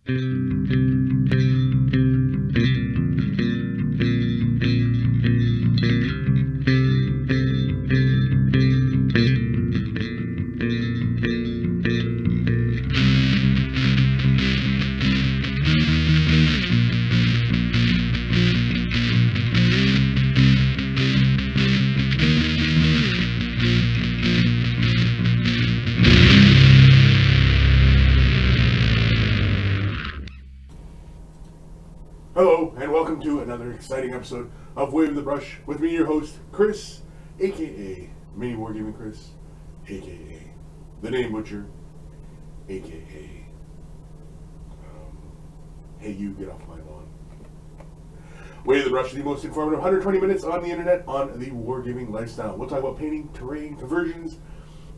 Hello, and welcome to another exciting episode of Wave the Brush with me, your host, Kris, aka Mini Wargaming Kris, aka The Name Butcher, aka Hey You, Get Off My Lawn. Wave the Brush is the most informative 120 minutes on the internet on the wargaming lifestyle. We'll talk about painting, terrain, conversions,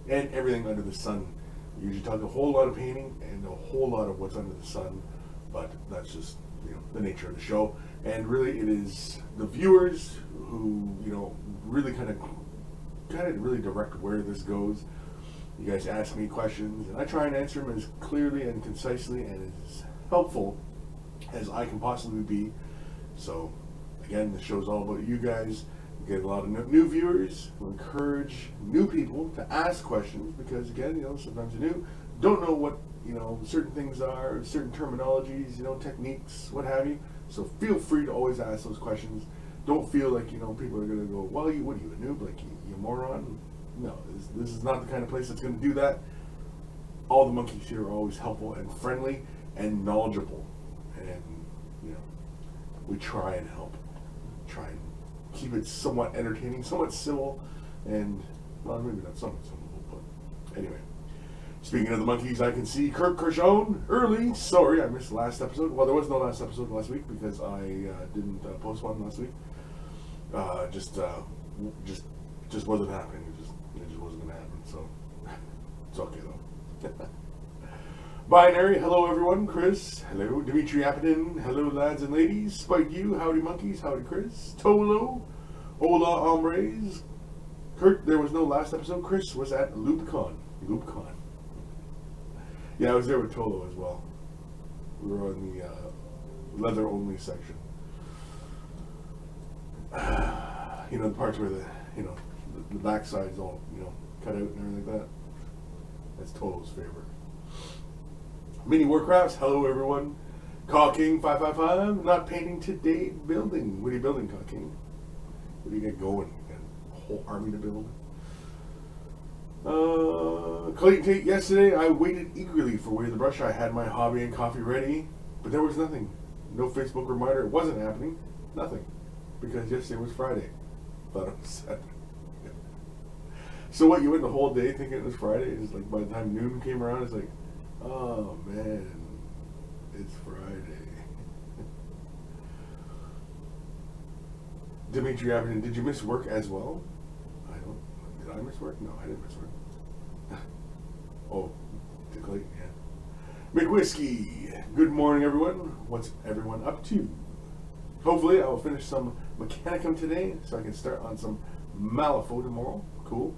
and everything under the sun. We usually talk a whole lot of painting and a whole lot of what's under the sun, but that's just the nature of the show. And really it is the viewers who really kind of really direct where this goes. You guys ask me questions and I try and answer them as clearly and concisely and as helpful as I can possibly be. So again, the show's all about you guys. We get a lot of new viewers. We encourage new people to ask questions because again, sometimes you're new, don't know what certain things are, certain terminologies, techniques, what have you. So feel free to always ask those questions. Don't feel like, people are going to go, well, what are you, a noob? Like, you moron? No, this is not the kind of place that's going to do that. All the monkeys here are always helpful and friendly and knowledgeable. And, we try and help. Try and keep it somewhat entertaining, somewhat civil, and, well, maybe not somewhat civil, but anyway. Speaking of the monkeys, I can see Kurt Kershone early. Sorry, I missed the last episode. Well, there was no last episode last week because I didn't post one last week. Just wasn't happening. It just wasn't gonna happen. So it's okay though. Binary, hello everyone. Kris, hello. Dimitri Appetin, hello lads and ladies. Spike you, howdy monkeys, howdy Kris. Tolo, hola hombres. Kurt, there was no last episode. Kris was at LubeCon. Yeah, I was there with Tolo as well. We were on the leather-only section. The parts where the backside's all, cut out and everything like that. That's Tolo's favorite. Mini Warcrafts, hello everyone. Caw King 555, not painting today, building. What are you building, Caw King? What do you get going? You got a whole army to build? Clayton Tate, yesterday I waited eagerly for Wave the Brush. I had my hobby and coffee ready, but there was nothing. No Facebook reminder. It wasn't happening. Nothing. Because yesterday was Friday. Thought it was Saturday. So what, you went the whole day thinking it was Friday? It's like by the time noon came around, it's like, oh man, it's Friday. Dimitri Avenue, did you miss work as well? Did I miss work? No, I didn't miss work. Oh, to Clayton, yeah. McWhiskey, good morning everyone. What's everyone up to? Hopefully I will finish some Mechanicum today so I can start on some Malifaux tomorrow. Cool.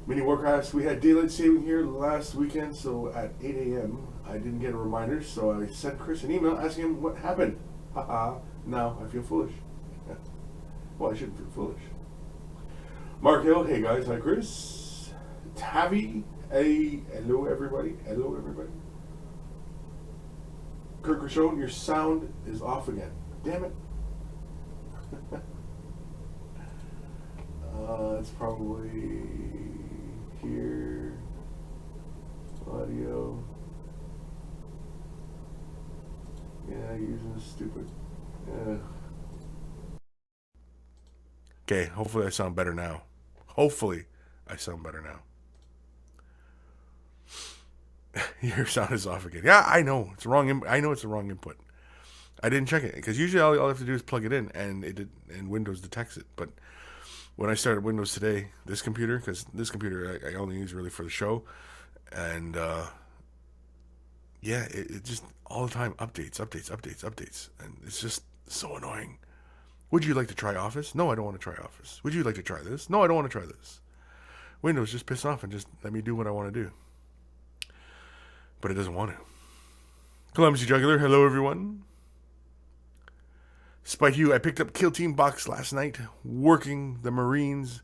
Mini Warcrafts, we had daylight saving here last weekend, so at 8 a.m. I didn't get a reminder, so I sent Kris an email asking him what happened. Haha, now I feel foolish. Well, I shouldn't feel foolish. Mark Hill, hey guys, hi Kris. Tavi, hey, hello everybody. Kurt Kershone, your sound is off again. Damn it. It's probably here. Audio. Yeah, using this stupid. Okay, hopefully I sound better now. Your sound is off again. Yeah, I know it's wrong. I know it's the wrong input. I didn't check it because usually all I have to do is plug it in, and and Windows detects it. But when I started Windows today, this computer, because this computer I only use really for the show, and it just all the time updates, and it's just so annoying. Would you like to try Office? No, I don't want to try Office. Would you like to try this? No, I don't want to try this. Windows just piss off and just let me do what I want to do. But it doesn't want to. Clumsy Juggler, hello everyone. Spike you, I picked up Kill Team box last night, working the Marines,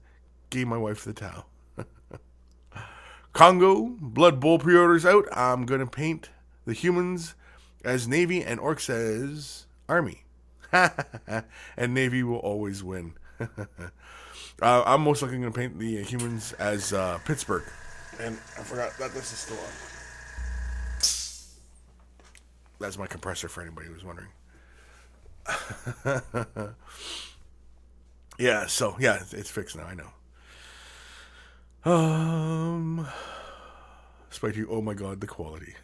gave my wife the towel. Congo, Blood Bowl pre-orders out. I'm going to paint the humans as Navy and Orcs as Army. And Navy will always win. I'm most likely going to paint the humans as Pittsburgh. And I forgot that this is still on. That's my compressor for anybody who's wondering. Yeah, so, yeah, it's fixed now, I know. Spike you, oh my god, the quality.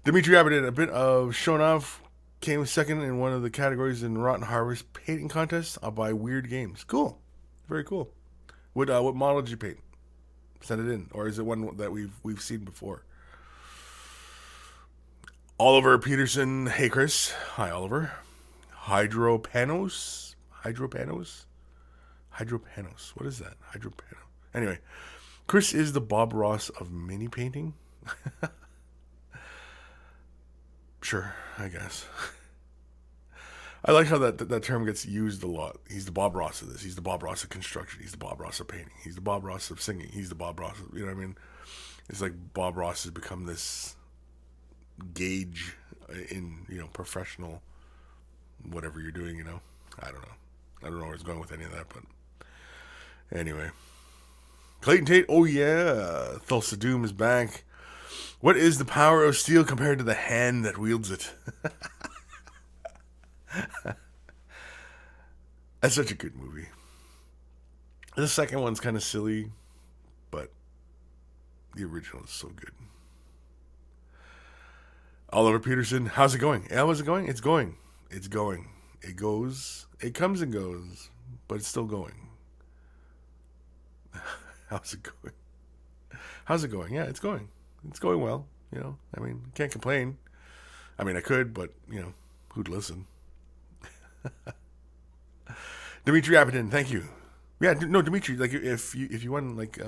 Dimitri Abbott, a bit of shown off. Came second in one of the categories in Rotten Harvest painting contest. I'll buy weird games. Cool. Very cool. What model did you paint? Send it in. Or is it one that we've seen before? Oliver Peterson. Hey, Kris. Hi, Oliver. Hydropanos. What is that? Hydropano. Anyway, Kris is the Bob Ross of mini painting. Sure, I guess. I like how that term gets used a lot. He's the Bob Ross of this. He's the Bob Ross of construction. He's the Bob Ross of painting. He's the Bob Ross of singing. He's the Bob Ross of, you know what I mean? It's like Bob Ross has become this gauge in, professional, whatever you're doing, I don't know. I don't know where it's going with any of that, but anyway. Clayton Tate, oh yeah. Thulsa Doom is back. What is the power of steel compared to the hand that wields it? That's such a good movie. The second one's kind of silly, but the original is so good. Oliver Peterson, how's it going? How's it going? It's going. It's going. It goes. It comes and goes, but it's still going. How's it going? How's it going? Yeah, it's going. It's going well, can't complain. I could, but, who'd listen? Dimitri Abbott, thank you. Yeah, no, Dimitri, like, if you won, like,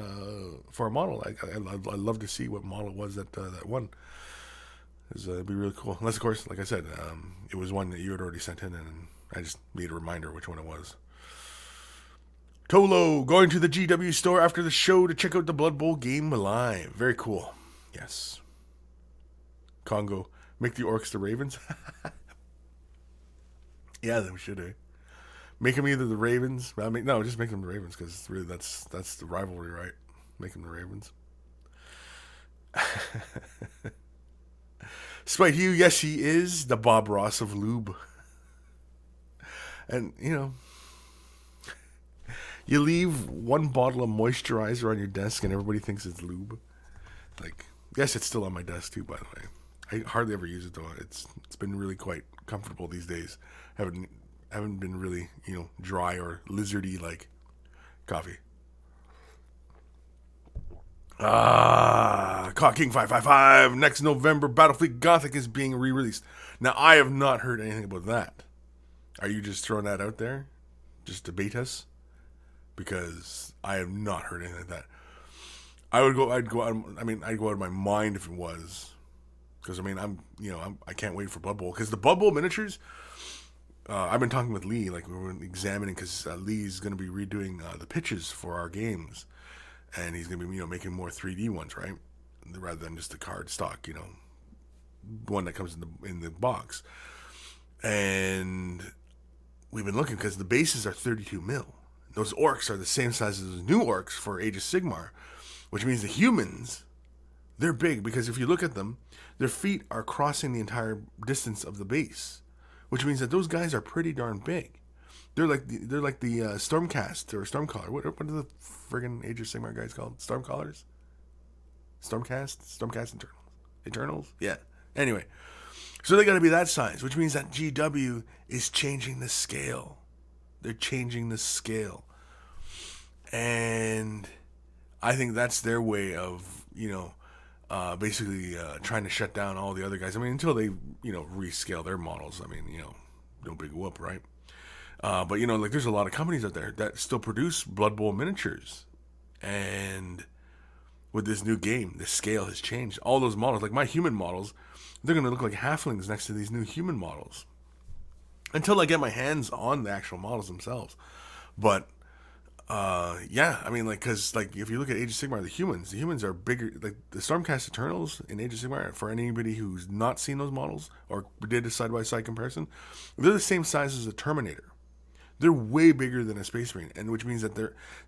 for a model, I'd love to see what model it was that won. It'd be really cool. Unless, of course, like I said, it was one that you had already sent in, and I just need a reminder which one it was. Tolo, going to the GW store after the show to check out the Blood Bowl game live. Very cool. Yes. Congo, make the Orcs the Ravens. Yeah, then we should, eh? Make them either the Ravens. No, just make them the Ravens, because really that's the rivalry, right? Make them the Ravens. Spite you, yes, he is the Bob Ross of Lube. And, you leave one bottle of moisturizer on your desk and everybody thinks it's lube. Like, yes, it's still on my desk too, by the way. I hardly ever use it though. It's been really quite comfortable these days. Haven't been really, dry or lizardy like coffee. Cock King 555. Next November, Battlefleet Gothic is being re-released. Now, I have not heard anything about that. Are you just throwing that out there? Just to bait us? Because I have not heard anything like that. I'd go out of my mind if it was. Because, I can't wait for Blood Bowl. Because the Blood Bowl miniatures, I've been talking with Lee, like we were examining, because Lee's going to be redoing the pitches for our games. And he's going to be, making more 3D ones, right? Rather than just the card stock, one that comes in the box. And we've been looking, because the bases are 32 mil. Those orcs are the same size as those new orcs for Age of Sigmar, which means the humans, they're big, because if you look at them, their feet are crossing the entire distance of the base, which means that those guys are pretty darn big. They're like the Stormcast or Stormcaller. What are the friggin' Age of Sigmar guys called? Stormcallers? Stormcast Eternals? Yeah. Anyway, so they got to be that size, which means that GW is changing the scale. They're changing the scale. And I think that's their way of, basically trying to shut down all the other guys. Until they, rescale their models. No big whoop, right? But, there's a lot of companies out there that still produce Blood Bowl miniatures. And with this new game, the scale has changed. All those models, like my human models, they're going to look like halflings next to these new human models. Until I get my hands on the actual models themselves. But, yeah, I mean, like, because, like, if you look at Age of Sigmar, the humans are bigger. Like, the Stormcast Eternals in Age of Sigmar, for anybody who's not seen those models or did a side-by-side comparison, they're the same size as a Terminator. They're way bigger than a Space Marine, and which means that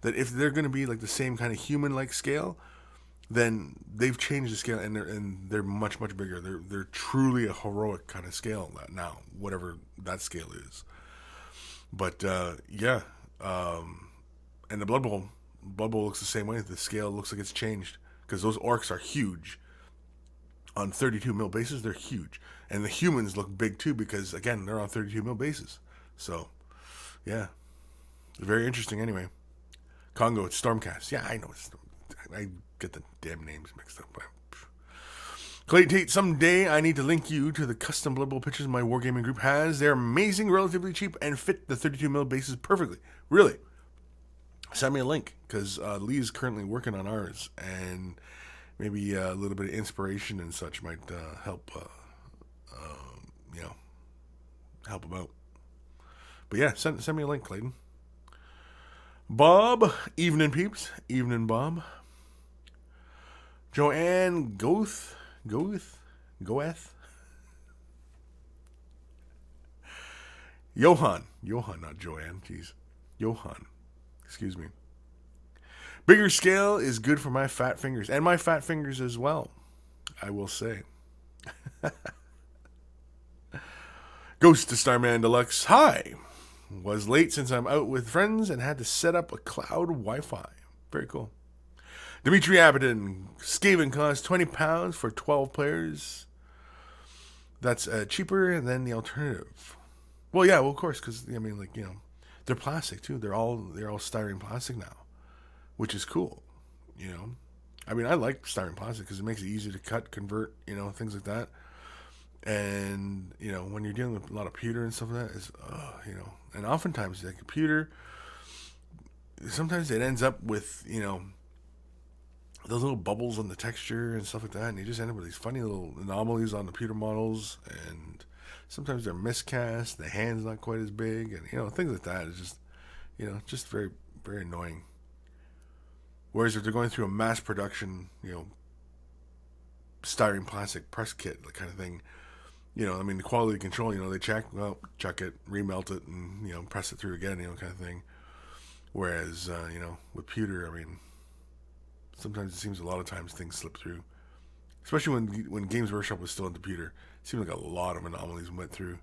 if they're going to be like the same kind of human-like scale, then they've changed the scale, and they're much, much bigger. They're truly a heroic kind of scale now, whatever that scale is. But yeah, and the Blood Bowl looks the same way. The scale looks like it's changed because those orcs are huge. On 32 mil bases, they're huge, and the humans look big too because again they're on 32 mil bases. So yeah, very interesting. Anyway, Congo, it's Stormcast. Yeah, I know. I get the damn names mixed up. Clay Tate, someday I need to link you to the custom Blood Bowl pictures my Wargaming group has. They're amazing, relatively cheap, and fit the 32 mil bases perfectly. Really. Send me a link, because Lee is currently working on ours, and maybe a little bit of inspiration and such might help, help him out. But yeah, send me a link, Clayton. Bob, evening peeps, evening Bob. Joanne Goeth. Johan, not Joanne, jeez. Johan, excuse me. Bigger scale is good for my fat fingers, and my fat fingers as well, I will say. Ghost to Starman Deluxe, hi. Was late since I'm out with friends and had to set up a cloud Wi-Fi. Very cool. Dimitri Abaddon, Skaven costs £20 for 12 players. That's cheaper than the alternative. Well, yeah, of course, because I mean, like, they're plastic too. They're all styrene plastic now, which is cool. I mean, I like styrene plastic because it makes it easy to cut, convert, things like that. And when you're dealing with a lot of pewter and stuff like that, and oftentimes the computer, sometimes it ends up with those little bubbles on the texture and stuff like that, and you just end up with these funny little anomalies on the pewter models, and sometimes they're miscast, the hand's not quite as big, and things like that. It's just just very, very annoying. Whereas if they're going through a mass production styrene plastic press kit, the kind of thing, I mean, the quality control, they check it, remelt it, and press it through again, kind of thing. Whereas with pewter, I mean, sometimes it seems a lot of times things slip through, especially when Games Workshop was still on the pewter. It seemed like a lot of anomalies went through.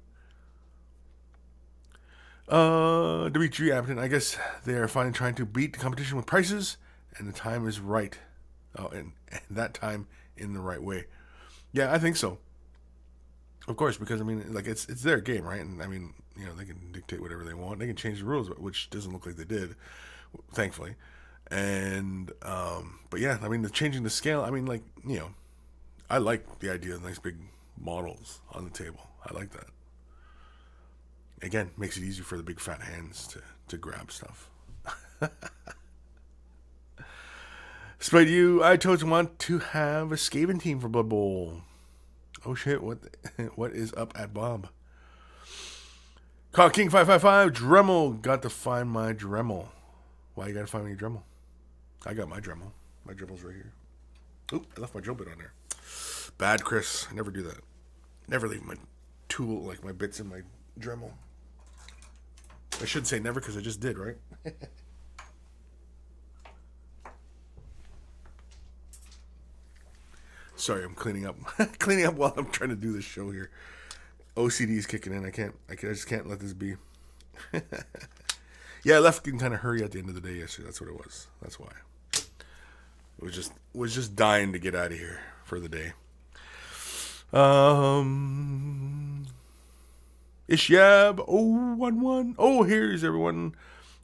Dimitri Ampton, I guess they are finally trying to beat the competition with prices, and the time is right. Oh, and that time in the right way. Yeah, I think so. Of course, because I mean, like it's their game, right? And I mean, they can dictate whatever they want. They can change the rules, which doesn't look like they did, thankfully. And but yeah, I mean, changing the scale. I mean, like I like the idea of nice big models on the table. I like that. Again, makes it easier for the big fat hands to grab stuff. Despite you, I totally want to have a Skaven team for Blood Bowl. Oh shit, what is up at Bob? Call King 555 Dremel. Got to find my Dremel. Why you gotta find me a Dremel? I got my Dremel. My Dremel's right here. Oop, I left my drill bit on there. Bad, Kris. I never do that. Never leave my tool, like my bits in my Dremel. I should say never because I just did, right? Sorry, I'm cleaning up. Cleaning up while I'm trying to do this show here. OCD is kicking in. I just can't let this be. Yeah, I left in kind of hurry at the end of the day yesterday. That's what it was. That's why. It was just dying to get out of here for the day. Ishyab 011. Oh, here's everyone.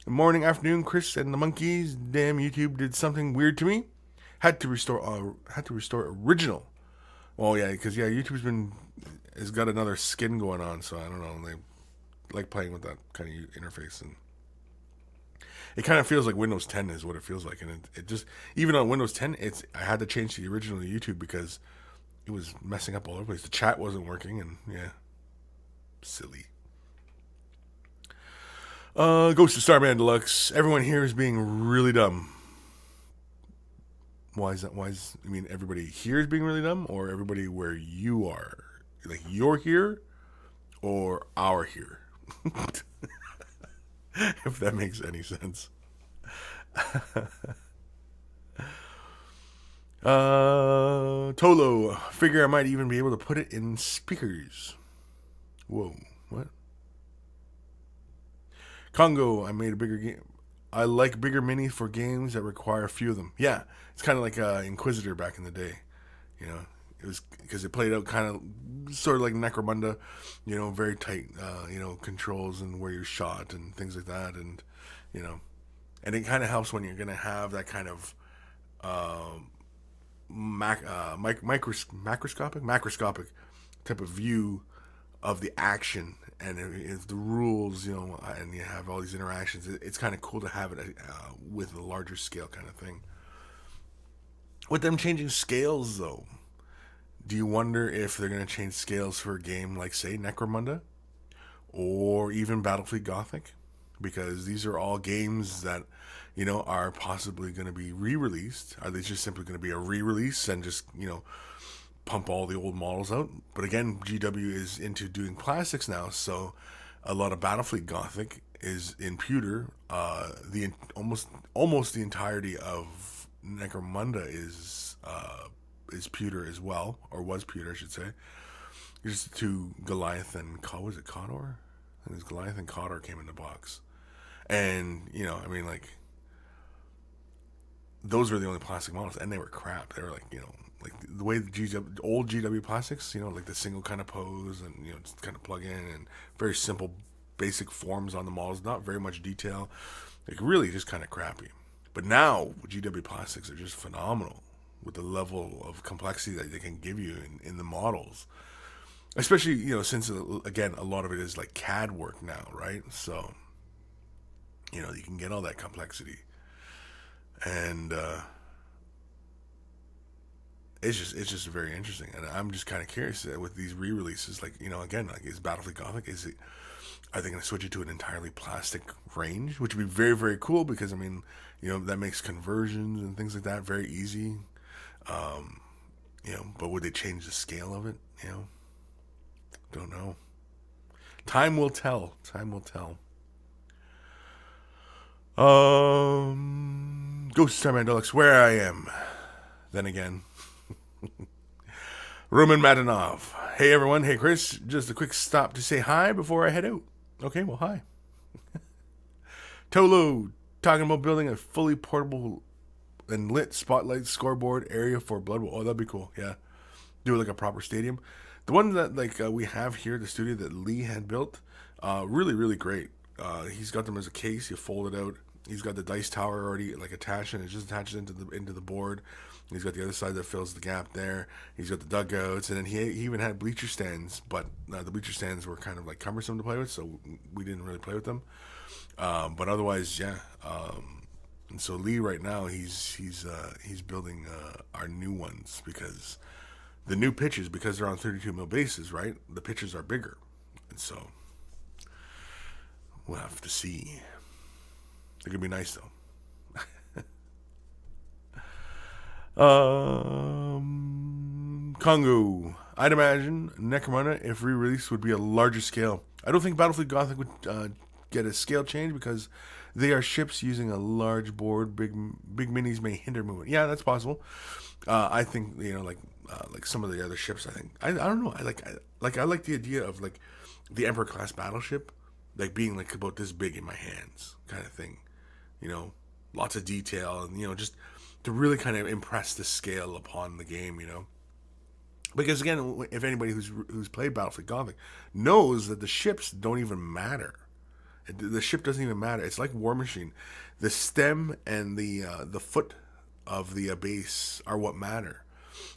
Good morning, afternoon, Kris and the monkeys. Damn, YouTube did something weird to me. Had to restore original. Well, yeah, because YouTube has got another skin going on, so I don't know. They like playing with that kind of interface, and It kind of feels like Windows 10 is what it feels like, and it just, even on Windows 10, I had to change to the original YouTube because it was messing up all over the place. The chat wasn't working, and yeah, silly. Ghost of Starman Deluxe. Everyone here is being really dumb. Why is that? I mean, everybody here is being really dumb, or everybody where you are? Like, you're here, or our here? If that makes any sense. Tolo. Figure I might even be able to put it in speakers. Whoa. What? Congo. I made a bigger game. I like bigger minis for games that require a few of them. Yeah. It's kind of like Inquisitor back in the day. You know, it was because it played out kind of sort of like Necromunda, you know, very tight, you know, controls and where you're shot and things like that. And, you know, and it kind of helps when you're going to have that kind of macroscopic type of view of the action. And if the rules, you know, and you have all these interactions, it's kind of cool to have it with a larger scale kind of thing. With them changing scales, though, do you wonder if they're going to change scales for a game like, say, Necromunda? Or even Battlefield Gothic? Because these are all games that, you know, are possibly going to be re-released. Are they just simply going to be a re-release and just, you know, pump all the old models out? But again, GW is into doing plastics now, so a lot of Battlefield Gothic is in pewter. The almost the entirety of Necromunda is pewter as well, or was pewter, I should say. Just to Goliath and was it Cawdor? I think it was Goliath and Cawdor came in the box, and you know, I mean, like those were the only plastic models, and they were crap. They were like, you know, like the way the old GW plastics, you know, like the single kind of pose, and you know, just kind of plug in, and very simple, basic forms on the models, not very much detail, like really just kind of crappy. But now, GW plastics are just phenomenal with the level of complexity that they can give you in the models. Especially, you know, since, again, a lot of it is like CAD work now, right? So, you know, you can get all that complexity. And it's just very interesting. And I'm just kind of curious with these re-releases, like, you know, again, like, is Battlefield Gothic, are they going to switch it to an entirely plastic range, which would be very, very cool because, I mean, you know, that makes conversions and things like that very easy. You know, but would they change the scale of it? You know, don't know. Time will tell. Time will tell. Ghost Starman Deluxe, where I am. Then again. Roman Madanov. Hey everyone, hey Kris. Just a quick stop to say hi before I head out. Okay, well, hi. Tolo, talking about building a fully portable and lit spotlight scoreboard area for Blood Bowl. Oh, that'd be cool, yeah. Do like a proper stadium. The one that like we have here at the studio that Lee had built, really, really great. He's got them as a case. You fold it out. He's got the dice tower already like attached, and it just attaches into the board. He's got the other side that fills the gap there. He's got the dugouts, and then he even had bleacher stands, but the bleacher stands were kind of like cumbersome to play with, so we didn't really play with them. But otherwise, yeah. And so Lee right now he's building our new ones because the new pitches, because they're on 32 mil bases, right? The pitches are bigger, and so we'll have to see. It could be nice though. Congo. I'd imagine Necromunda, if re-released, would be a larger scale. I don't think Battlefield Gothic would get a scale change because they are ships using a large board. Big minis may hinder movement. Yeah, that's possible. I think, you know, like some of the other ships. I think I don't know. I like the idea of like the Emperor class battleship, like being like about this big in my hands, kind of thing. You know, lots of detail, and you know, just to really kind of impress the scale upon the game. You know, because again, if anybody who's played Battlefield Gothic knows that the ships don't even matter. The ship doesn't even matter. It's like War Machine. The stem and the foot of the base are what matter.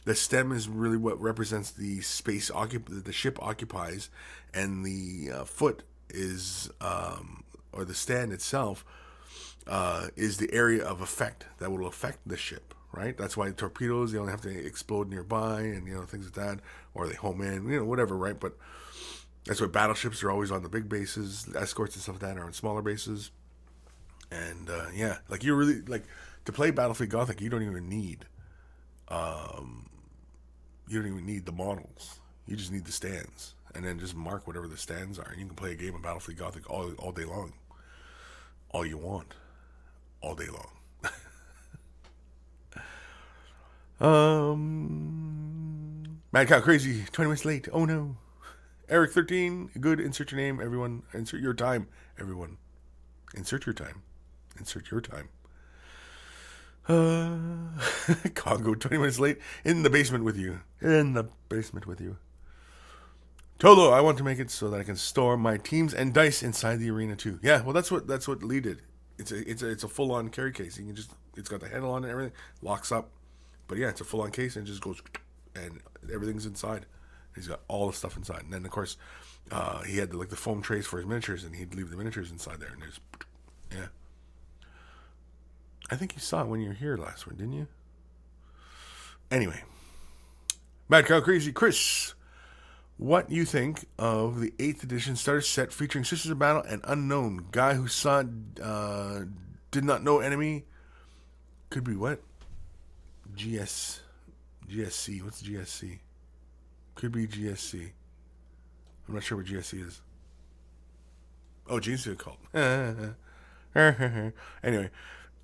The stem is really what represents the space the ship occupies, and the foot is or the stand itself is the area of effect that will affect the ship, right? That's why torpedoes, they only have to explode nearby and, things like that, or they home in, whatever, right? But that's why battleships are always on the big bases, escorts and stuff like that are on smaller bases. And, like you really, like, to play Battlefield Gothic, you don't even need the models. You just need the stands. And then just mark whatever the stands are. And you can play a game of Battlefield Gothic all day long. All you want. All day long. Mad Cow Crazy, 20 minutes late. Oh no. Eric 13, good. Insert your name, everyone. Insert your time, everyone. Insert your time. Insert your time. Congo, 20 minutes late. In the basement with you. In the basement with you. Tolo, I want to make it so that I can store my teams and dice inside the arena too. Yeah, well that's what Lee did. It's a full on carry case. You can just, it's got the handle on it and everything, locks up. But yeah, it's a full on case and it just goes, and everything's inside. He's got all the stuff inside. And then of course, he had the foam trays for his miniatures, and he'd leave the miniatures inside there. And there's, yeah. I think you saw it when you were here last week, didn't you? Anyway, Mad Cow Crazy, Kris. What you think of the 8th edition starter set featuring Sisters of Battle and Unknown? Guy who saw did not know enemy. Could be what? GSC. What's GSC? Could be GSC. I'm not sure what GSC is. Oh, Gene Steel Cult. Anyway,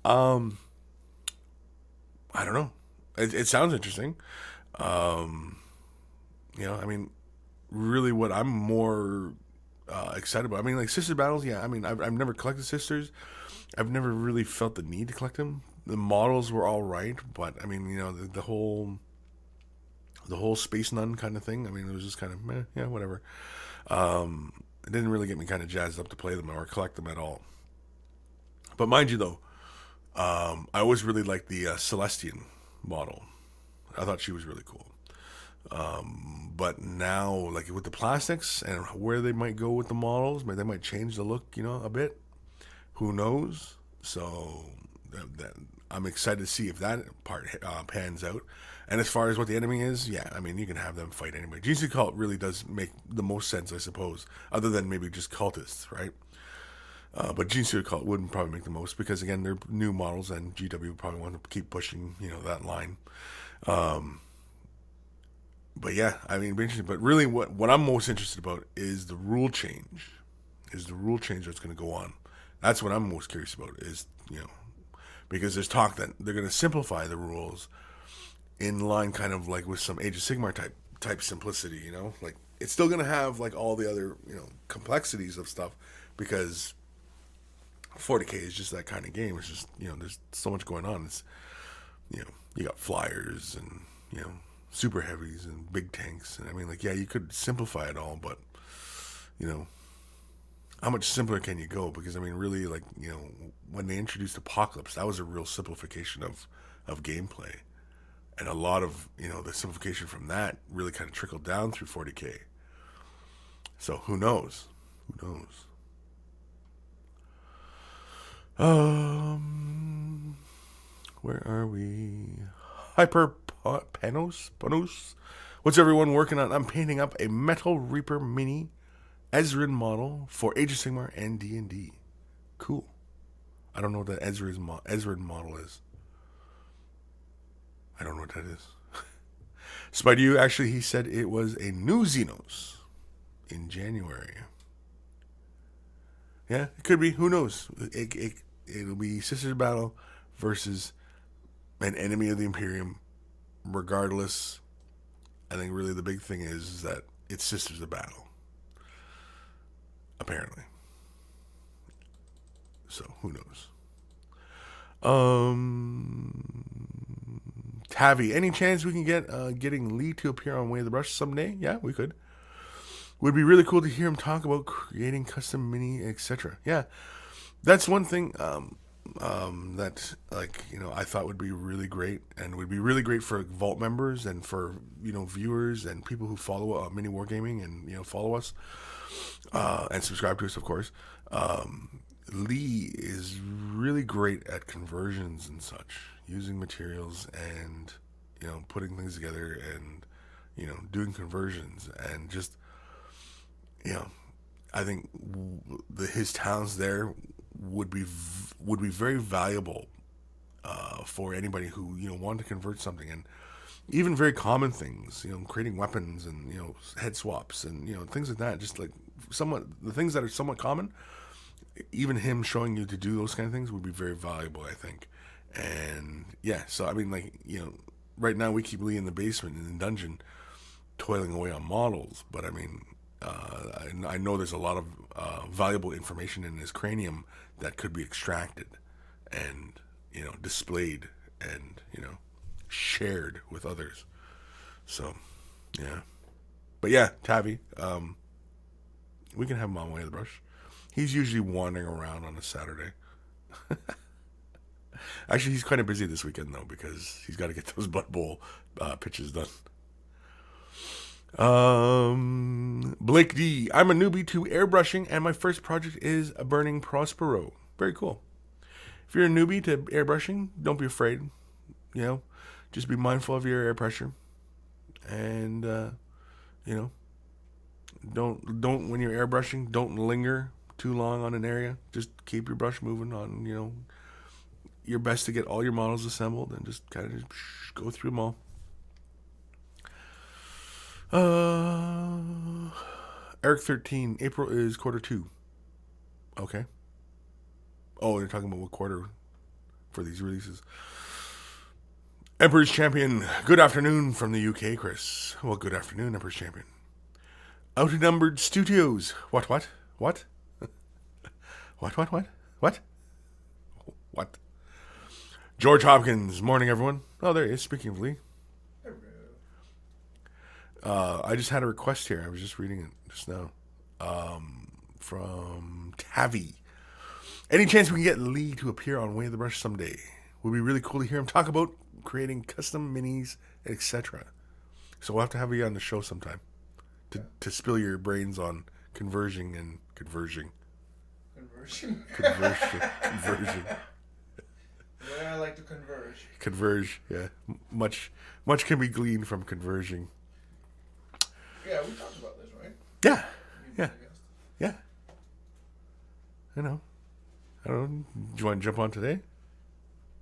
I don't know. It sounds interesting. I mean, really what I'm more excited about. I mean, like Sisters Battles, yeah. I mean, I've never collected Sisters. I've never really felt the need to collect them. The models were all right, but I mean, the whole Space Nun kind of thing. I mean, it was just kind of meh, yeah, whatever. It didn't really get me kind of jazzed up to play them or collect them at all. But mind you, though, I always really liked the Celestian model. I thought she was really cool. But now, like with the plastics and where they might go with the models, they might change the look, a bit. Who knows? So I'm excited to see if that part pans out. And as far as what the enemy is, yeah, I mean, you can have them fight anybody. GC Cult really does make the most sense, I suppose, other than maybe just cultists, right? But GC Cult wouldn't probably make the most because, again, they're new models and GW would probably want to keep pushing, that line. But yeah, I mean, it'd be interesting. But really, what I'm most interested about is the rule change. Is the rule change that's going to go on? That's what I'm most curious about. Is because there's talk that they're going to simplify the rules in line, kind of like with some Age of Sigmar type simplicity. Like it's still going to have like all the other complexities of stuff because 40K is just that kind of game. It's just there's so much going on. It's you got flyers and super heavies and big tanks, and I mean, like, yeah, you could simplify it all, but how much simpler can you go? Because I mean, really, like, when they introduced Apocalypse, that was a real simplification of gameplay, and a lot of the simplification from that really kind of trickled down through 40K. So who knows? Where are we? Panos? What's everyone working on? I'm painting up a Metal Reaper Mini Ezrin model for Age of Sigmar and D&D. Cool. I don't know what that Ezrin model is. I don't know what that is. Spidew, actually, he said it was a new Xenos in January. Yeah, it could be. Who knows? It'll be Sisters Battle versus an enemy of the Imperium. Regardless, I think really the big thing is that it's Sisters of Battle. Apparently. So, who knows? Tavi, any chance we can get getting Lee to appear on Way of the Brush someday? Yeah, we could. Would be really cool to hear him talk about creating custom mini, etc. Yeah, that's one thing that, like, I thought would be really great, and would be really great for Vault members and for viewers and people who follow Mini Wargaming and follow us and subscribe to us, of course. Lee is really great at conversions and such, using materials and, putting things together and, doing conversions and just, you know, I think his talents there would be very valuable for anybody who wanted to convert something, and even very common things, creating weapons and head swaps and things like that. Just like the things that are somewhat common, even him showing you to do those kind of things would be very valuable, I think. And yeah, so I mean, right now we keep Lee in the basement in the dungeon, toiling away on models. But I mean, I know there's a lot of valuable information in his cranium that could be extracted and displayed and shared with others. So yeah, but yeah, Tavi, we can have him on Way of the Brush. He's usually wandering around on a Saturday. Actually, he's kind of busy this weekend though, because he's got to get those Blood Bowl pitches done. Blake D. I'm a newbie to airbrushing, and my first project is a Burning Prospero. Very cool. If you're a newbie to airbrushing, don't be afraid. Just be mindful of your air pressure, and don't when you're airbrushing, don't linger too long on an area. Just keep your brush moving on. Your best to get all your models assembled, and just kind of go through them all. Eric 13. April is Q2. Okay. Oh, they're talking about what quarter for these releases. Emperor's Champion. Good afternoon from the UK, Kris. Well, good afternoon, Emperor's Champion. Outnumbered Studios. What? What? What? George Hopkins. Morning, everyone. Oh, there he is. Speaking of Lee. I just had a request here. I was just reading it just now. From Tavi. Any chance we can get Lee to appear on Way of the Brush someday? Would be really cool to hear him talk about creating custom minis, etc. So we'll have to have you on the show sometime to spill your brains on conversion. Conversion. The way I like to converge. Converge, yeah. Much can be gleaned from converging. Yeah, we talked about this, right? Yeah. I know. I don't know. Do you want to jump on today?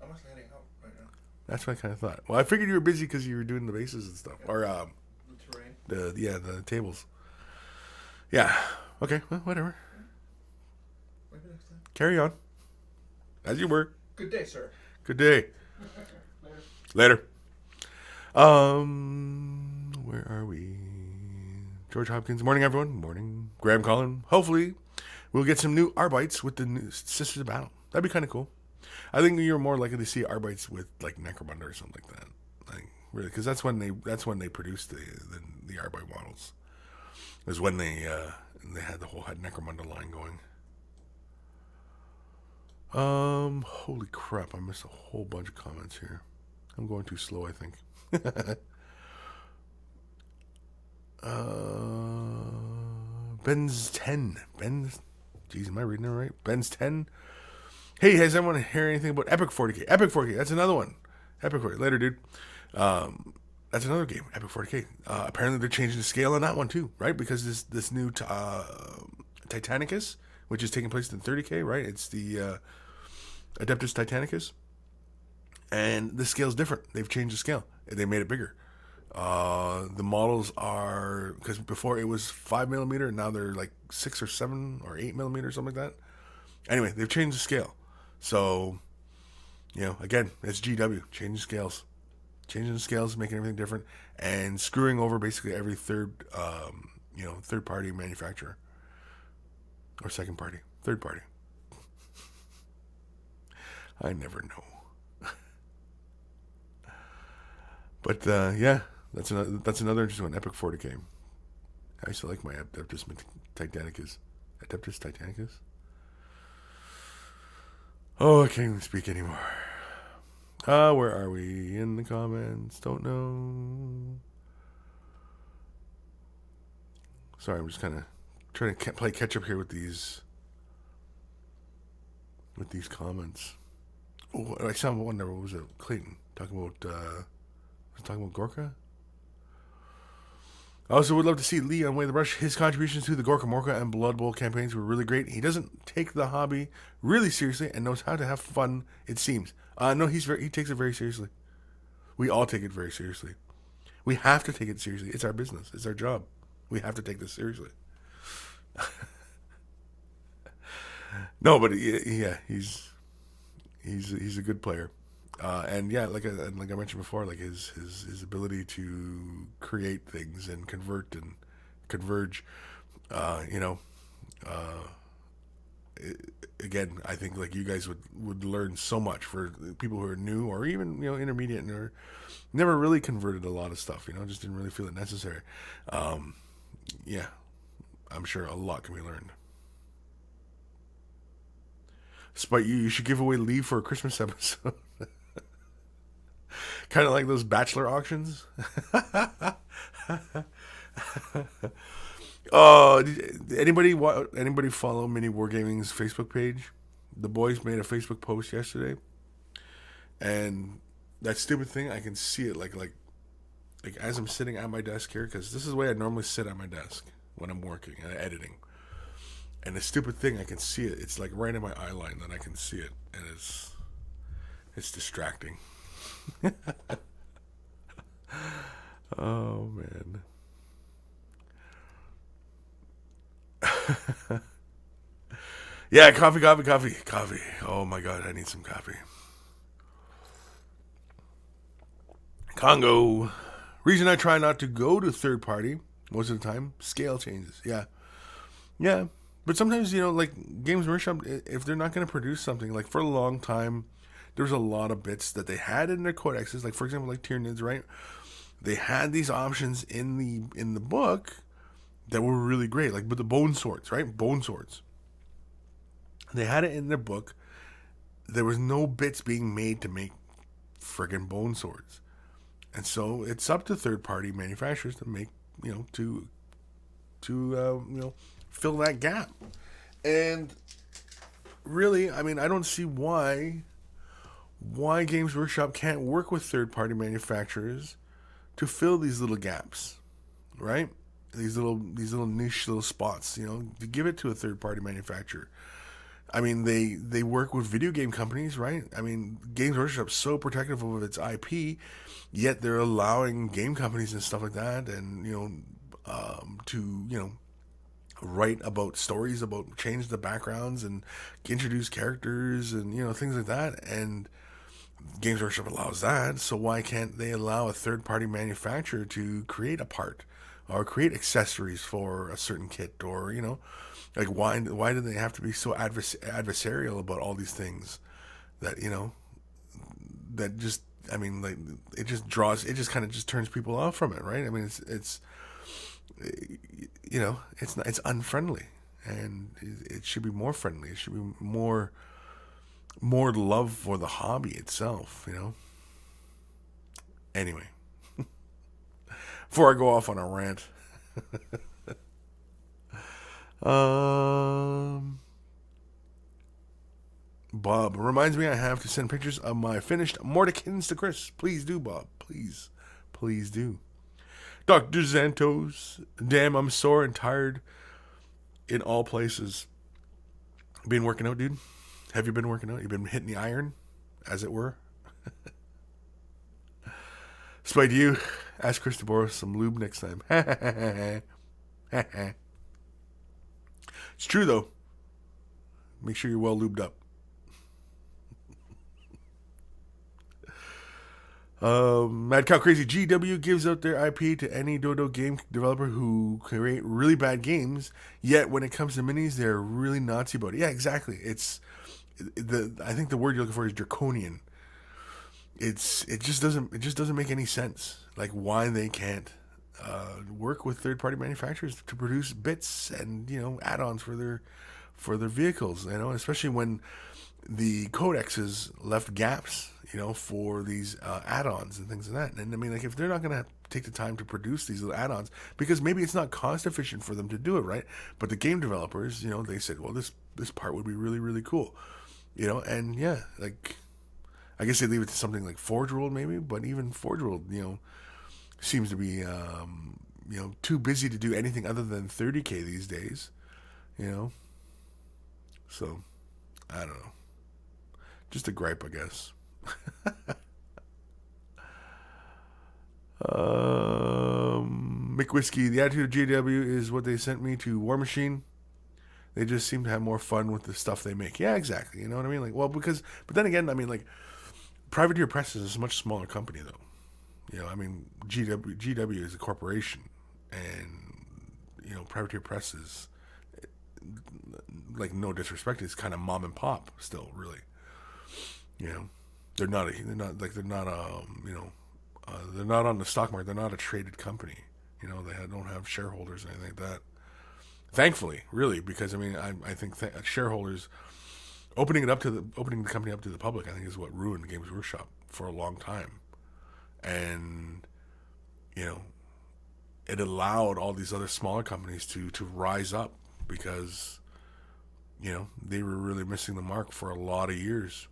I'm actually heading out right now. That's what I kind of thought. Well, I figured you were busy because you were doing the bases and stuff, or the terrain. the tables. Yeah. Okay. Well, whatever. Maybe next time. Carry on. As you were. Good day, sir. Good day. Later. Where are we? George Hopkins. Morning, everyone. Morning. Graham Collin. Hopefully, we'll get some new Arbites with the new Sisters of Battle. That'd be kind of cool. I think you're more likely to see Arbites with like Necromunda or something like that. Like really, because that's when they produced the Arbite models. It was when they had the whole Necromunda line going. Holy crap! I missed a whole bunch of comments here. I'm going too slow, I think. Ben's 10. Jeez, am I reading it right? Ben's 10. Hey, has anyone heard anything about Epic 40K? Epic 40K, that's another one. Epic 40K, later, dude. That's another game, Epic 40K. Apparently they're changing the scale on that one too, right? Because this new Titanicus, which is taking place in 30K, right? It's the Adeptus Titanicus. And the scale's different. They've changed the scale. They made it bigger. The models are, because before it was 5mm, and now they're like 6 or 7 or 8mm, something like that. Anyway, they've changed the scale. So, again, it's GW, changing scales. Changing the scales, making everything different, and screwing over basically every third party manufacturer. Or second party. Third party. I never know. But yeah, that's another interesting one. Epic 40K. I used to like my Adeptus Titanicus. Adeptus Titanicus? Oh, I can't even speak anymore. Where are we? In the comments. Don't know. Sorry, I'm just kind of trying to play catch up here with these with these comments. Oh, I saw one there. What was it? Clayton talking about Gorka. I also would love to see Lee on Way the Brush. His contributions to the Gorka Morka and Blood Bowl campaigns were really great. He doesn't take the hobby really seriously and knows how to have fun, it seems. No, he takes it very seriously. We all take it very seriously. We have to take it seriously. It's our business. It's our job. We have to take this seriously. No, but yeah, he's a good player. And yeah, like I mentioned before, like his ability to create things and convert and converge, again, I think like you guys would learn so much for people who are new or even intermediate and or never really converted a lot of stuff. Just didn't really feel it necessary. Yeah, I'm sure a lot can be learned. Despite you should give away Lee for a Christmas episode. Kind of like those bachelor auctions. Anybody follow Mini Wargaming's Facebook page? The boys made a Facebook post yesterday, and that stupid thing, I can see it like as I'm sitting at my desk here, because this is the way I normally sit at my desk when I'm working and editing. And the stupid thing, I can see it. It's like right in my eye line that I can see it, and it's distracting. Oh man. Yeah, coffee. Oh my god, I need some coffee. Congo. Reason I try not to go to third party most of the time, scale changes. Yeah. But sometimes, like Games Workshop, if they're not going to produce something, like for a long time, there's a lot of bits that they had in their codexes, like for example, like Tyranids, right? They had these options in the book that were really great, like but the bone swords, right? Bone swords. They had it in their book. There was no bits being made to make friggin' bone swords, and so it's up to third-party manufacturers to make, to fill that gap. And really, I mean, I don't see why Games Workshop can't work with third-party manufacturers to fill these little gaps, right? These little niche little spots, to give it to a third-party manufacturer. I mean, they work with video game companies, right? I mean, Games Workshop's so protective of its IP, yet they're allowing game companies and stuff like that, and to write about stories, about change the backgrounds and introduce characters and things like that. And Games Workshop allows that, so why can't they allow a third-party manufacturer to create a part or create accessories for a certain kit, or like why do they have to be so adversarial about all these things that that just, I mean, like it just kind of just turns people off from it, right? I mean, it's unfriendly, and it should be more friendly. It should be more love for the hobby itself, Anyway, before I go off on a rant, Bob reminds me I have to send pictures of my finished Mordekins to Kris. Please do, Bob. Please do. Dr. Xantos, damn, I'm sore and tired in all places. Been working out, dude? Have you been working out? You've been hitting the iron, as it were? Spite you, ask Kris to borrow some lube next time. It's true, though. Make sure you're well lubed up. Mad Cow Crazy GW gives out their IP to any Dodo game developer who create really bad games, yet when it comes to minis, they're really Nazi about it. Yeah, exactly. I think the word you're looking for is draconian. It just doesn't make any sense. Like why they can't work with third-party manufacturers to produce bits and add-ons for their vehicles. Especially when the codexes left gaps, for these add-ons and things like that. And I mean, like if they're not going to take the time to produce these little add-ons, because maybe it's not cost efficient for them to do it, right? But the game developers, they said, well, this part would be really, really cool. You know, and yeah, like, I guess they leave it to something like Forge World maybe, but even Forge World, seems to be, too busy to do anything other than 30K these days, So, I don't know. Just a gripe, I guess. McWhiskey, the attitude of GW is what they sent me to War Machine. They just seem to have more fun with the stuff they make. Yeah, exactly. You know what I mean? Like, well, but then again, I mean, like, Privateer Press is a much smaller company, though. GW is a corporation, and Privateer Press is, like, no disrespect, it's kind of mom and pop still, really. They're not on the stock market. They're not a traded company. They don't have shareholders or anything like that. Thankfully, really, because I think shareholders opening the company up to the public, I think, is what ruined Games Workshop for a long time, and it allowed all these other smaller companies to rise up because they were really missing the mark for a lot of years.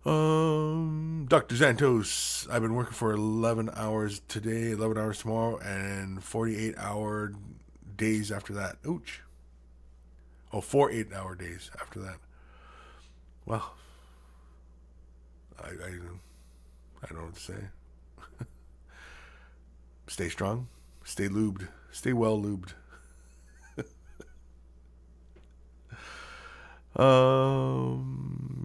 Dr. Santos, I've been working for 11 hours today, 11 hours tomorrow, and 48-hour days after that. Ouch. 4 8-hour days after that. Well, I don't know what to say. Stay strong. Stay lubed. Stay well lubed.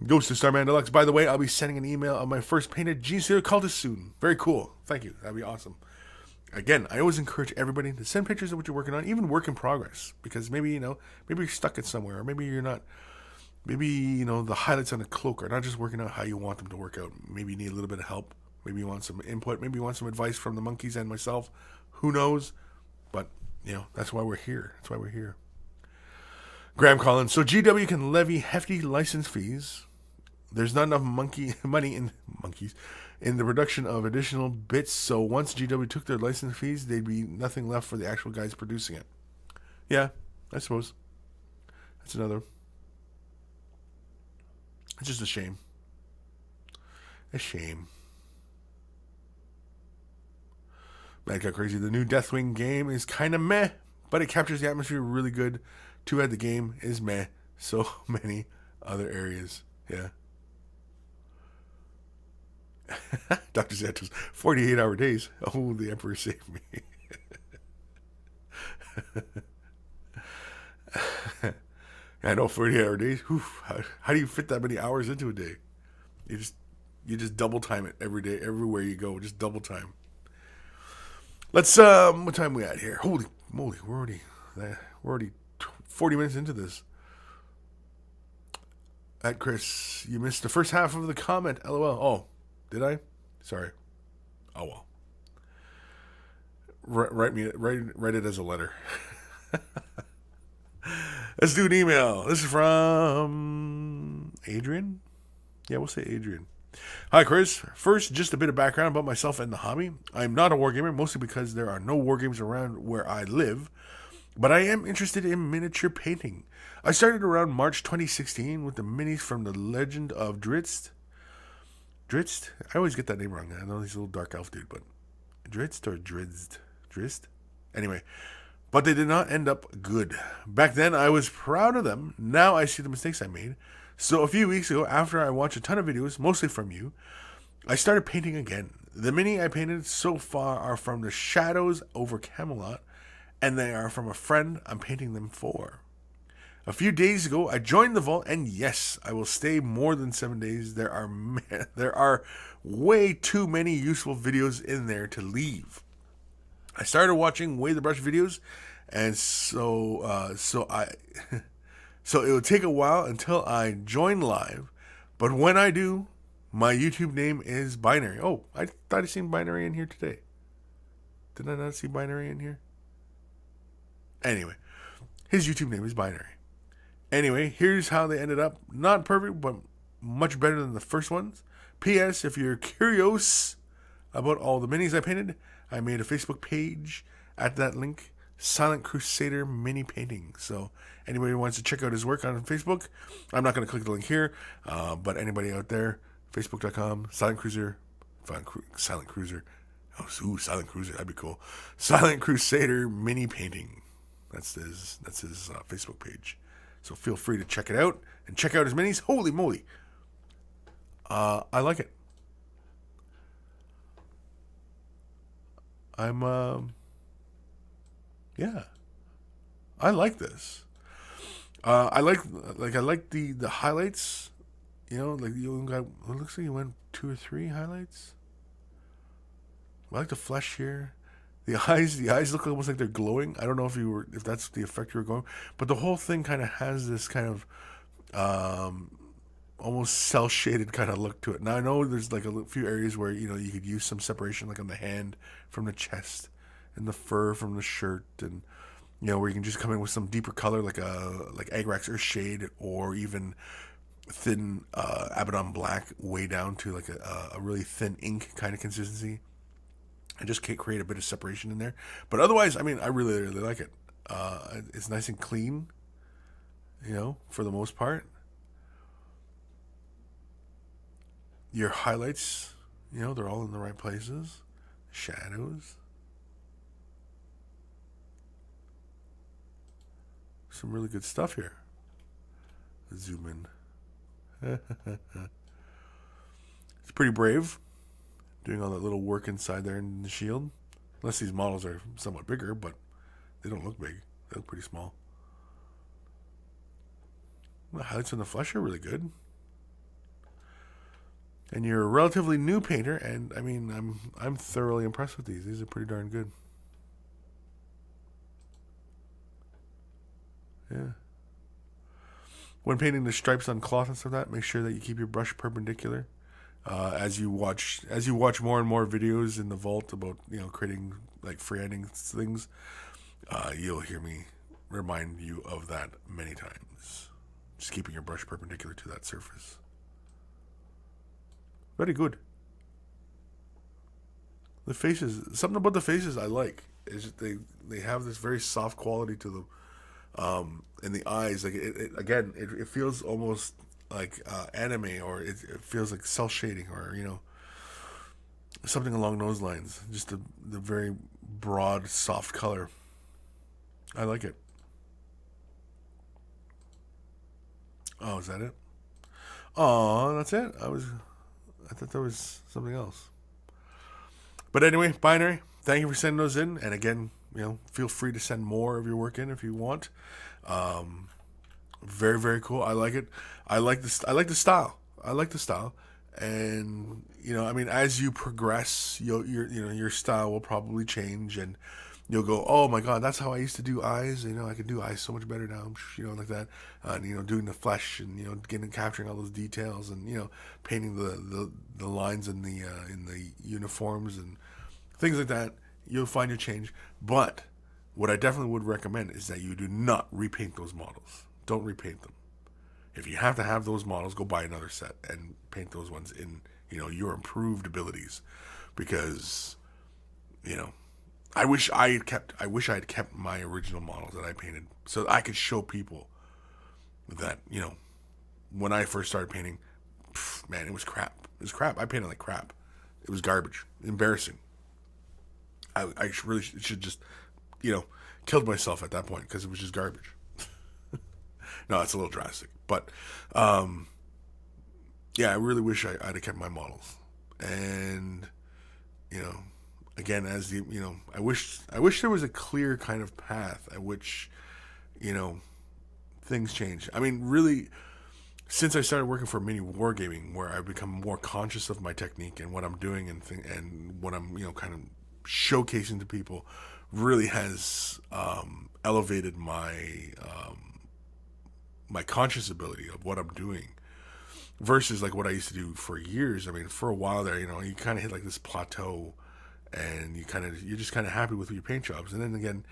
Ghost of Starman Deluxe. By the way, I'll be sending an email of my first painted Gene Stealer cultist soon. Very cool. Thank you. That'd be awesome. Again, I always encourage everybody to send pictures of what you're working on, even work in progress, because maybe you're stuck at somewhere, or maybe you're not. Maybe the highlights on a cloak are not just working out how you want them to work out. Maybe you need a little bit of help. Maybe you want some input. Maybe you want some advice from the monkeys and myself. Who knows? But that's why we're here. That's why we're here. Graham Collins. So GW can levy hefty license fees. There's not enough money in the production of additional bits, so once GW took their license fees, there'd be nothing left for the actual guys producing it. Yeah, I suppose. That's another. It's just a shame. A shame. Mad Got Crazy. The new Deathwing game is kind of meh, but it captures the atmosphere really good. Too bad the game is meh. So many other areas. Yeah. Dr. Santos, 48-hour days. Oh, the Emperor saved me. I know, 48-hour days. Oof, how do you fit that many hours into a day? You just double time it every day, everywhere you go. Just double time. Let's what time are we at here? Holy moly, we're already 40 minutes into this. At Kris, you missed the first half of the comment. LOL. Oh, did I? Sorry. Oh well. Write it as a letter. Let's do an email. This is from Adrian. Yeah, we'll say Adrian. Hi, Kris. First, just a bit of background about myself and the hobby. I'm not a wargamer, mostly because there are no wargames around where I live, but I am interested in miniature painting. I started around March 2016 with the minis from the Legend of Drizzt. Drizzt? I always get that name wrong. I know he's a little dark elf dude, but Drizzt or Drizzt? Drizzt? Anyway, but they did not end up good. Back then, I was proud of them. Now I see the mistakes I made. So a few weeks ago, after I watched a ton of videos, mostly from you, I started painting again. The mini I painted so far are from the Shadows over Camelot, and they are from a friend I'm painting them for. A few days ago, I joined the vault, and yes, I will stay more than 7 days. There are way too many useful videos in there to leave. I started watching Way the Brush videos, and so it would take a while until I join live. But when I do, my YouTube name is Binary. Oh, I thought I seen Binary in here today. Did I not see Binary in here? Anyway, his YouTube name is Binary. Anyway, here's how they ended up. Not perfect, but much better than the first ones. P.S. If you're curious about all the minis I painted, I made a Facebook page at that link. Silent Crusader mini painting. So anybody who wants to check out his work on Facebook, I'm not going to click the link here, but anybody out there, facebook.com, Silent Cruiser, Silent Cruiser. Oh, ooh, Silent Cruiser, that'd be cool. Silent Crusader mini painting. That's his Facebook page. So feel free to check it out and check out his minis. Holy moly. I like it. Yeah, I like this. I like the highlights. You know, like you got. It looks like you went 2 or 3 highlights. I like the flesh here. The eyes look almost like they're glowing. I don't know if that's the effect you were going, but the whole thing kind of has this kind of almost cell shaded kind of look to it. Now I know there's like a few areas where you could use some separation, like on the hand from the chest, and the fur from the shirt, and where you can just come in with some deeper color, like Agrax or shade, or even thin Abaddon black, way down to like a really thin ink kind of consistency, and just create a bit of separation in there. But otherwise, I mean, I really, really like it. It's nice and clean, for the most part. Your highlights, they're all in the right places. Shadows. Some really good stuff here. Let's zoom in. It's pretty brave, doing all that little work inside there in the shield. Unless these models are somewhat bigger, but they don't look big. They look pretty small. The highlights on the flesh are really good. And you're a relatively new painter, and I mean, I'm thoroughly impressed with these. These are pretty darn good. Yeah. When painting the stripes on cloth and stuff like that, make sure that you keep your brush perpendicular. As you watch more and more videos in the vault about creating like freehanding things, you'll hear me remind you of that many times. Just keeping your brush perpendicular to that surface. Very good. The faces, something about the faces I like is they have this very soft quality to them, and the eyes, like it feels almost like anime, or it feels like cell shading, or something along those lines. Just the very broad, soft color. I like it. Oh, is that it? Oh, that's it. I thought there was something else. But anyway, Binary, thank you for sending those in. And again, feel free to send more of your work in if you want. Very, very cool. I like it. I like the style. I like the style. And I mean, as you progress, your style will probably change, and you'll go, oh my god, that's how I used to do eyes. I can do eyes so much better now. Like that. And doing the flesh, and capturing all those details, and painting the lines in the uniforms and things like that. You'll find your change. But what I definitely would recommend is that you do not repaint those models. Don't repaint them. If you have to have those models, go buy another set and paint those ones in your improved abilities, because I wish I had kept my original models that I painted, so that I could show people that when I first started painting, man, it was crap. It was crap. I painted like crap. It was garbage. Embarrassing. I really should just killed myself at that point, because it was just garbage. No, that's a little drastic, but yeah, I really wish I'd have kept my models, and again, as I wish there was a clear kind of path at which things change. I mean, really, since I started working for mini wargaming, where I've become more conscious of my technique and what I'm doing, and what I'm kind of showcasing to people, really has elevated my my conscious ability of what I'm doing, versus like what I used to do for years. I mean, for a while there, you kind of hit like this plateau, and you're just kind of happy with your paint jobs, and then again,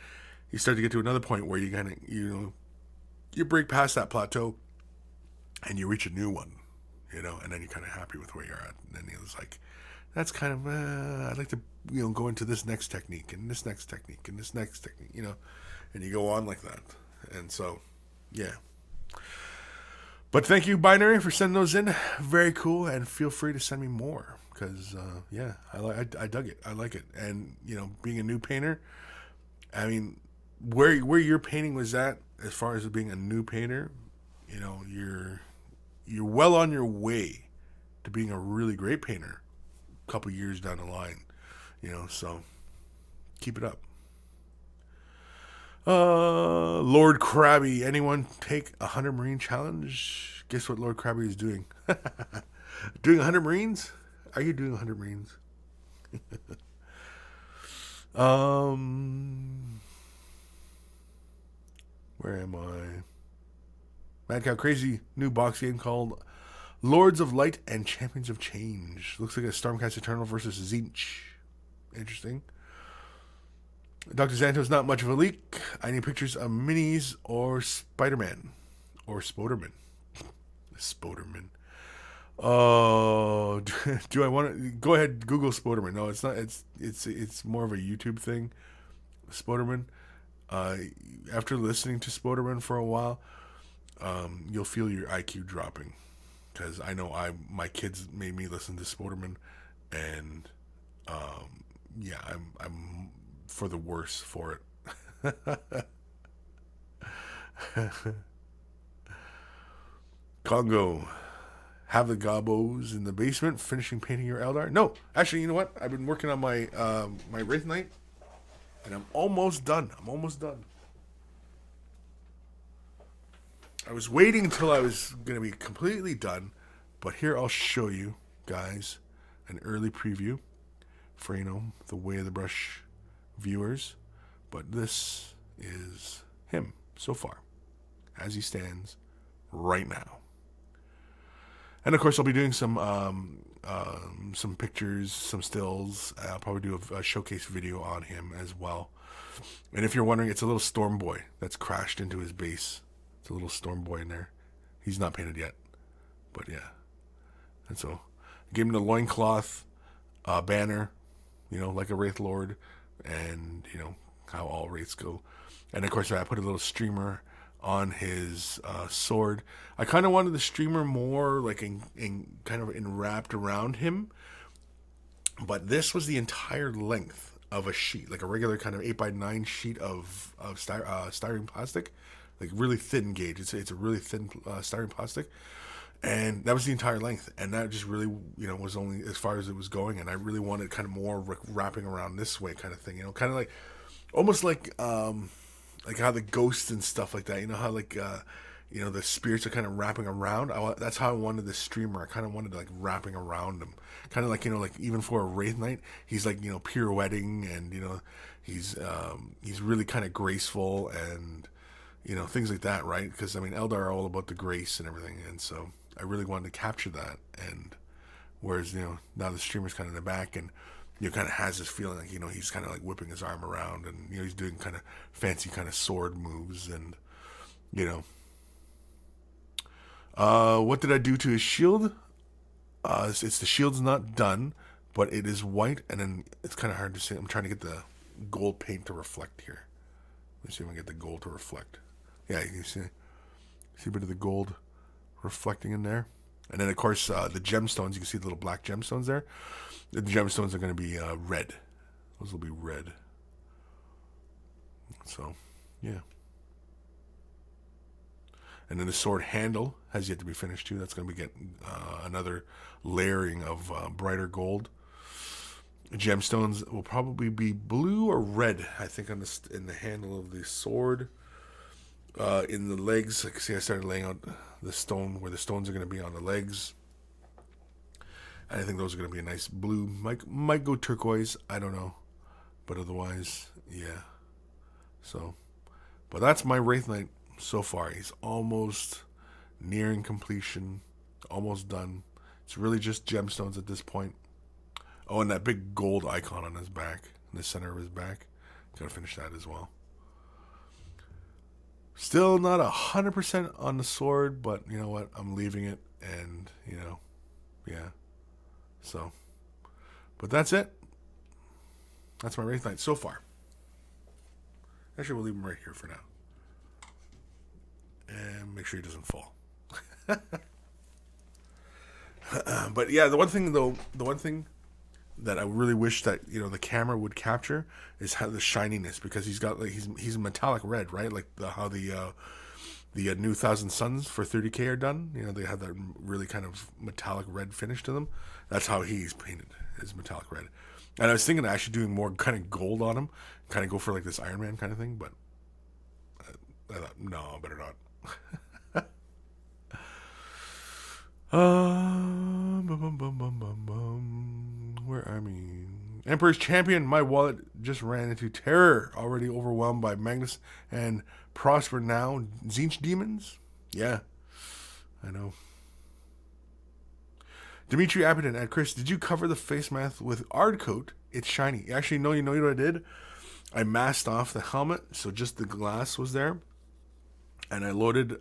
you start to get to another point where you kind of you break past that plateau, and you reach a new one, and then you're kind of happy with where you're at, and then it's like, that's kind of, I'd like to, go into this next technique and this next technique and this next technique, and you go on like that. And so, yeah. But thank you, Binary, for sending those in. Very cool. And feel free to send me more because, I dug it. I like it. And, being a new painter, I mean, where your painting was at as far as being a new painter, you're well on your way to being a really great painter a couple years down the line, so keep it up. Lord Krabby, anyone take a 100 Marine challenge? Guess what Lord Krabby is doing? Doing 100 Marines? Are you doing 100 Marines? Where am I? Mad Cow Crazy, new box game called Lords of Light and Champions of Change. Looks like a Stormcast Eternal versus Zinch. Interesting. Dr. Zanto's not much of a leak. I need pictures of minis or Spider-Man. Or Spoderman. Spoderman. Oh, do I want to... Go ahead, Google Spoderman. No, it's not. It's more of a YouTube thing. Spoderman. After listening to Spoderman for a while, you'll feel your IQ dropping. Because I know my kids made me listen to Spoderman. And, I'm for the worse for it. Congo, have the gobos in the basement finishing painting your Eldar? No, actually, you know what? I've been working on my my Wraith Knight, and I'm almost done. I was waiting until I was going to be completely done, but here I'll show you guys an early preview for, the Way of the Brush viewers, but this is him so far as he stands right now. And of course I'll be doing some pictures, some stills. I'll probably do a showcase video on him as well. And if you're wondering, it's a little storm boy that's crashed into his base. It's a little storm boy in there. He's not painted yet, but yeah. And so I gave him the loincloth banner, like a Wraith Lord, and how all Wraiths go. And of course I put a little streamer on his sword. I kind of wanted the streamer more like in kind of wrapped around him, but this was the entire length of a sheet, like a regular kind of 8x9 sheet of styrene plastic, like really thin gauge. It's a really thin styrene plastic. And that was the entire length, and that just really, was only as far as it was going. And I really wanted kind of more wrapping around this way, kind of thing, kind of like, almost like how the ghosts and stuff like that, how like, the spirits are kind of wrapping around. That's how I wanted the streamer. I kind of wanted like wrapping around him, kind of like, like even for a Wraith Knight, he's like, pirouetting, and he's really kind of graceful, and things like that, right? Because Eldar are all about the grace and everything, and so I really wanted to capture that. And whereas now the streamer's kind of in the back, and kind of has this feeling like he's kind of like whipping his arm around, and he's doing kind of fancy kind of sword moves, and what did I do to his shield? It's the shield's not done, but it is white, and then it's kind of hard to see. I'm trying to get the gold paint to reflect here. Let's see if I can get the gold to reflect. Yeah, you can see a bit of the gold reflecting in there. And then, of course, the gemstones, you can see the little black gemstones there. The gemstones are going to be red. Those will be red. So, yeah. And then the sword handle has yet to be finished, too. That's going to be getting another layering of brighter gold. Gemstones will probably be blue or red, I think, in the handle of the sword. In the legs, like, see, I started laying out the stone where the stones are going to be on the legs. And I think those are going to be a nice blue. Might go turquoise. I don't know. But otherwise, yeah. So, but that's my Wraith Knight so far. He's almost nearing completion. Almost done. It's really just gemstones at this point. Oh, and that big gold icon on his back. In the center of his back. Gotta finish that as well. Still not 100% on the sword, but you know what? I'm leaving it, and, yeah. So, But that's it. That's my Wraith Knight so far. Actually, we'll leave him right here for now. And make sure he doesn't fall. But yeah, the one thing that I really wish that, you know, the camera would capture is how the shininess, because he's got like he's metallic red, right? Like how the new Thousand Suns for 30K are done. You know, they have that really kind of metallic red finish to them. That's how he's painted, is metallic red. And I was thinking of actually doing more kind of gold on him, kind of go for like this Iron Man kind of thing, but I thought, no, better not. Where are we? Emperor's Champion. My wallet just ran into terror. Already overwhelmed by Magnus and Prosper now. Zinch demons? Yeah, I know. Dimitri Abbott at Kris, did you cover the face mask with Ard Coat? It's shiny. Actually, no, you know what I did? I masked off the helmet, so just the glass was there. And I loaded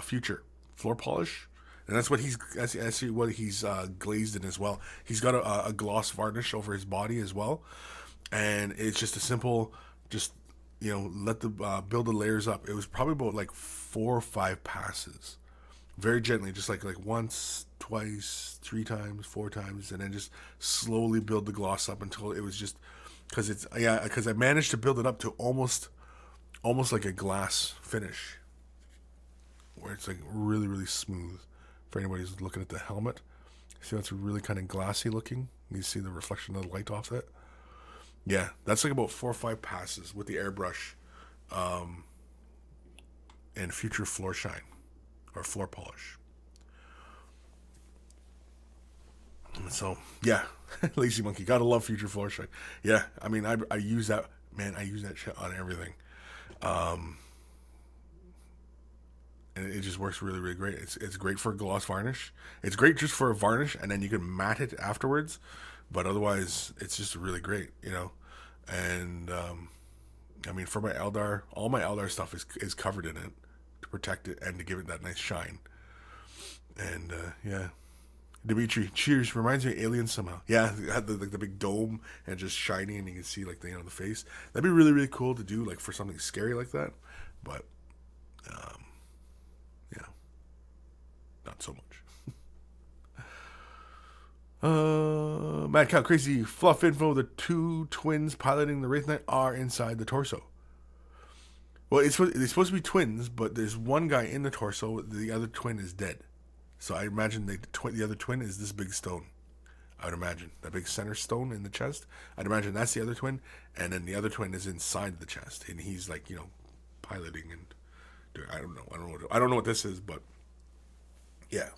Future floor polish. And that's what he's glazed in as well. He's got a gloss varnish over his body as well. And it's just a simple, just, you know, let the build the layers up. It was probably about like 4 or 5 passes. Very gently, just like once, twice, 3 times, 4 times, and then just slowly build the gloss up until it was just, because I managed to build it up to almost like a glass finish, where it's like really, really smooth. For anybody who's looking at the helmet, see that's really kind of glassy looking. You see the reflection of the light off that. Yeah, that's like about 4 or 5 passes with the airbrush, and Future floor shine or floor polish. So yeah, Lazy Monkey, gotta love Future floor shine. Yeah, I mean I use that, man. I use that shit on everything. And it just works really, really great. It's great for gloss varnish. It's great just for a varnish, and then you can matte it afterwards. But otherwise, it's just really great, you know. And I mean, for my Eldar, all my Eldar stuff is covered in it to protect it and to give it that nice shine. And yeah, Dimitri, cheers. Reminds me of Aliens somehow. Yeah, it had the big dome and just shiny, and you can see like the face. That'd be really, really cool to do, like for something scary like that. But yeah, not so much. Mad Cow Crazy Fluff info. The 2 twins piloting the Wraith Knight are inside the torso. Well, they're supposed to be twins, but there's one guy in the torso. The other twin is dead. So I imagine the other twin is this big stone. I would imagine that big center stone in the chest. I'd imagine that's the other twin, and then the other twin is inside the chest, and he's like, you know, piloting and doing. I don't know what this is, but yeah.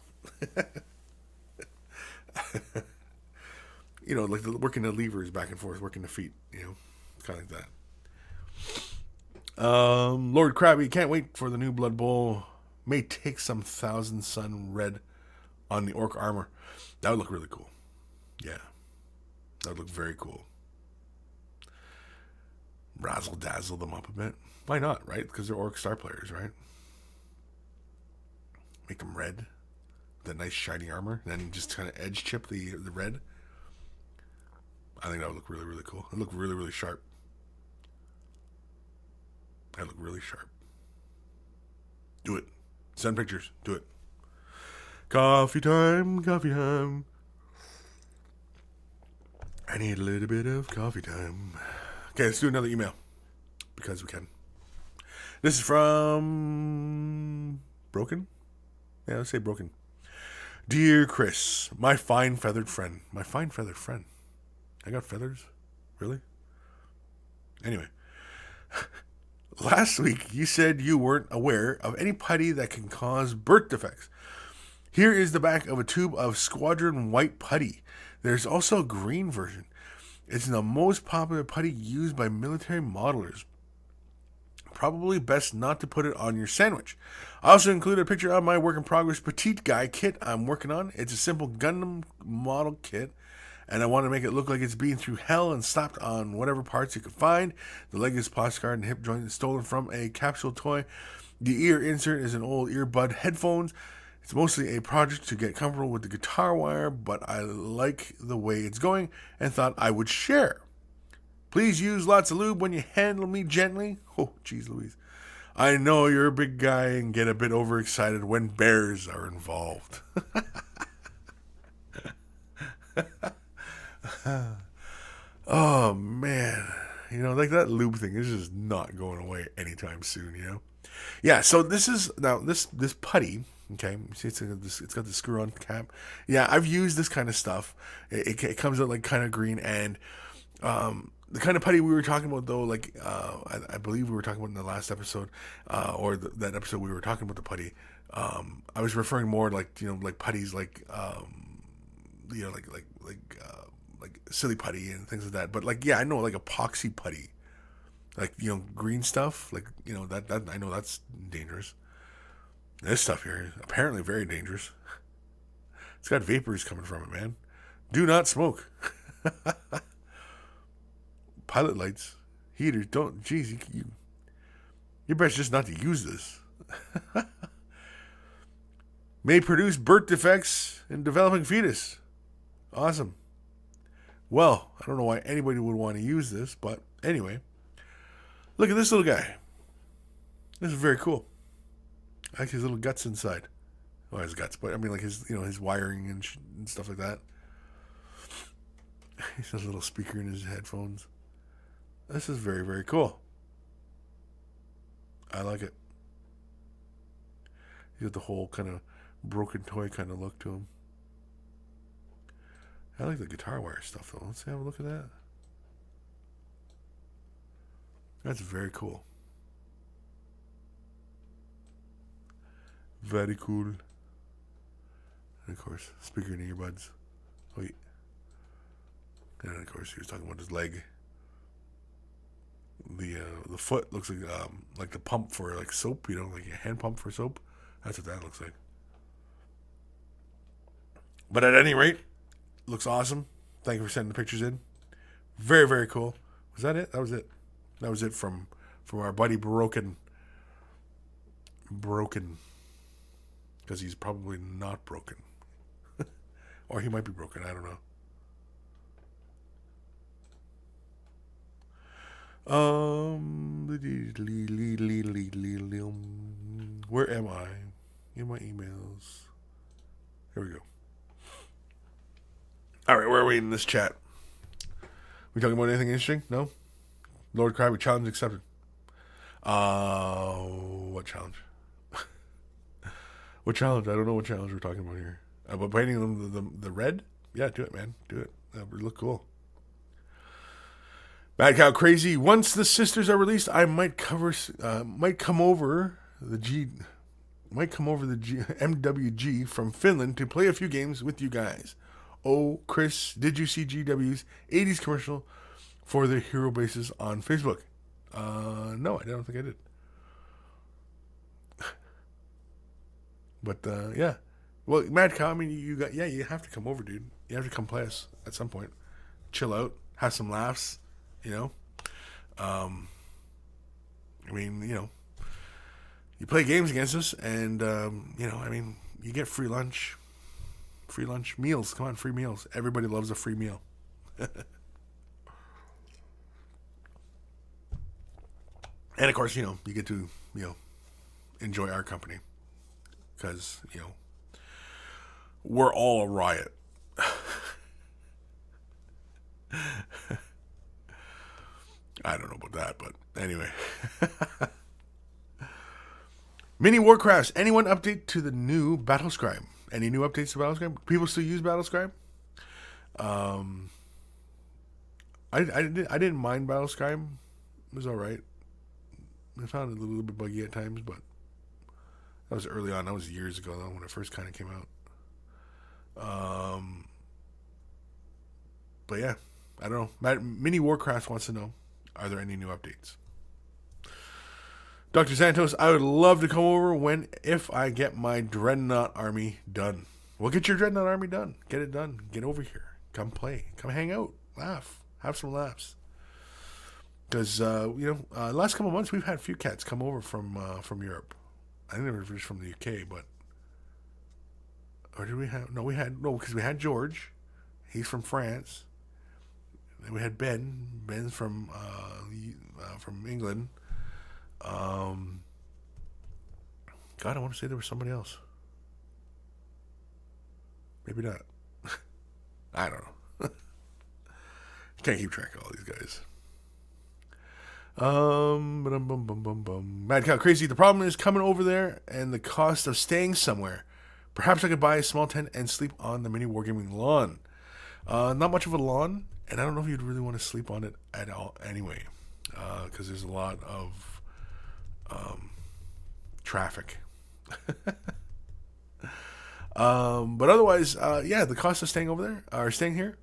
You know, like working the levers back and forth, working the feet, you know, kind of like that. Lord Krabby, can't wait for the new Blood Bowl. May take some Thousand Sun red on the orc armor. That would look really cool. Yeah, that would look very cool. Razzle dazzle them up a bit. Why not, right? Because they're orc star players, right? Make them red. The nice shiny armor, and then just kind of edge chip the red. I think that would look really, really cool. It look really, really sharp. That look really sharp. Do it. Send pictures. Do it. Coffee time, coffee time. I need a little bit of coffee time. Okay, let's do another email, because we can. This is from Broken. Yeah, let's say Broken. Dear Kris, my fine feathered friend. My fine feathered friend. I got feathers? Really? Anyway. Last week, you said you weren't aware of any putty that can cause birth defects. Here is the back of a tube of Squadron White putty. There's also a green version. It's the most popular putty used by military modelers. Probably best not to put it on your sandwich. I also included a picture of my work in progress petite guy kit I'm working on. It's a simple Gundam model kit, and I want to make it look like it's been through hell and slapped on whatever parts you could find. The leg is plastic guard and hip joint is stolen from a capsule toy. The ear insert is an old earbud headphones. It's mostly a project to get comfortable with the guitar wire, but I like the way it's going and thought I would share. Please use lots of lube when you handle me gently. Oh, geez Louise. I know you're a big guy and get a bit overexcited when bears are involved. Oh, man. You know, like that lube thing is just not going away anytime soon, you know? Yeah, so this is, now, this putty, okay, see it's got the screw-on cap. Yeah, I've used this kind of stuff. It comes out like kind of green, and the kind of putty we were talking about, though, like, I believe we were talking about in the last episode, or that episode we were talking about the putty, I was referring more like, you know, like putties, like, you know, like silly putty and things like that. But like, yeah, I know, like epoxy putty, like, you know, green stuff, like, you know, that I know that's dangerous. This stuff here is apparently very dangerous. It's got vapors coming from it, man. Do not smoke. Pilot lights, heaters, don't, geez, you're best just not to use this. May produce birth defects in developing fetus. Awesome. Well, I don't know why anybody would want to use this, but anyway. Look at this little guy. This is very cool. I like his little guts inside. Well, his guts, but I mean like his, you know, his wiring and stuff like that. He has a little speaker in his headphones. This is very, very cool. I like it. He's got the whole kind of broken toy kind of look to him. I like the guitar wire stuff, though. Let's have a look at that. That's very cool. Very cool. And of course, speaker in earbuds. Wait. And of course, he was talking about his leg. The foot looks like the pump for like soap, you know, like a hand pump for soap. That's what that looks like. But at any rate, looks awesome. Thank you for sending the pictures in. Very, very cool. Was that it? That was it. That was it from our buddy Broken. Because he's probably not broken. Or he might be broken. I don't know. Where am I? In my emails. Here we go. Alright, where are we in this chat? We talking about anything interesting? No? Lord Krabby, challenge accepted. What challenge? What challenge? I don't know what challenge we're talking about here. About painting them the red? Yeah, do it, man. Do it. That would look cool. Bad Cow Crazy. Once the sisters are released, I might come over the MWG from Finland to play a few games with you guys. Oh, Kris, did you see GW's 80s commercial for their hero bases on Facebook? No, I don't think I did. But yeah. Well, Mad Cow, I mean, you have to come over, dude. You have to come play us at some point. Chill out, have some laughs. You know, I mean, you know, you play games against us, and you know, I mean, you get free lunch meals. Come on, free meals. Everybody loves a free meal. And of course, you know, you get to, you know, enjoy our company because, you know, we're all a riot. I don't know about that, but anyway. Mini Warcrafts. Anyone update to the new Battlescribe? Any new updates to Battlescribe? People still use Battlescribe? I didn't mind Battlescribe. It was alright. I found it a little bit buggy at times, but that was early on. That was years ago, though, when it first kind of came out. But yeah, I don't know. Mini Warcraft wants to know, are there any new updates? Dr. Santos, I would love to come over if I get my Dreadnought army done. Well, get your Dreadnought army done. Get it done. Get over here. Come play. Come hang out. Laugh. Have some laughs. Because, you know, last couple of months we've had a few cats come over from Europe. I think they were just from the UK, but Or did we have? No, because we had George. He's from France. Then we had Ben. Ben's from England. God, I want to say there was somebody else. Maybe not. I don't know. Can't keep track of all these guys. Mad Cow Crazy. The problem is coming over there and the cost of staying somewhere. Perhaps I could buy a small tent and sleep on the mini wargaming lawn. Not much of a lawn, and I don't know if you'd really want to sleep on it at all anyway, because there's a lot of traffic. But otherwise, the cost of staying over there, or staying here,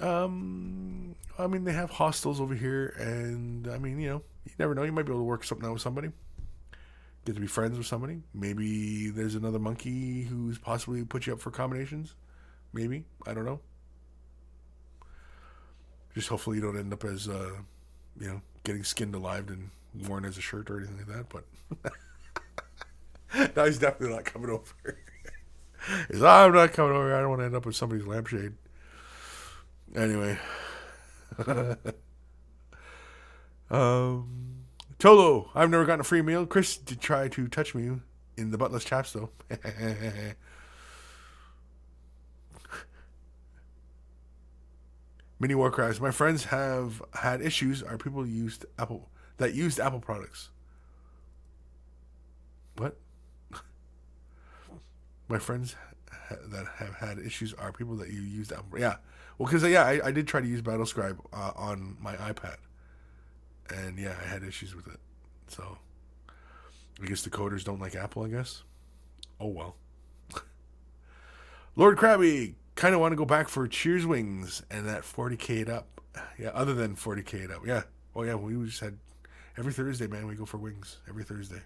I mean, they have hostels over here, and I mean, you never know. You might be able to work something out with somebody. Get to be friends with somebody. Maybe there's another monkey who's possibly put you up for combinations. Maybe. I don't know. Just hopefully you don't end up as, getting skinned alive and worn as a shirt or anything like that. But no, he's definitely not coming over. I'm not coming over. I don't want to end up with somebody's lampshade. Anyway. Tolo, I've never gotten a free meal. Kris did try to touch me in the buttless chaps, though. Mini Warcrafts. My friends have had issues. Are people used Apple products? What? My friends that have had issues are people that you used Apple. Yeah. Well, because I did try to use Battlescribe on my iPad. And yeah, I had issues with it. So I guess the coders don't like Apple, I guess. Oh well. Lord Krabby, kind of want to go back for Cheers Wings and that 40K up. Yeah, other than 40K up. Yeah. Oh yeah, we just had every Thursday, man, we go for wings every Thursday.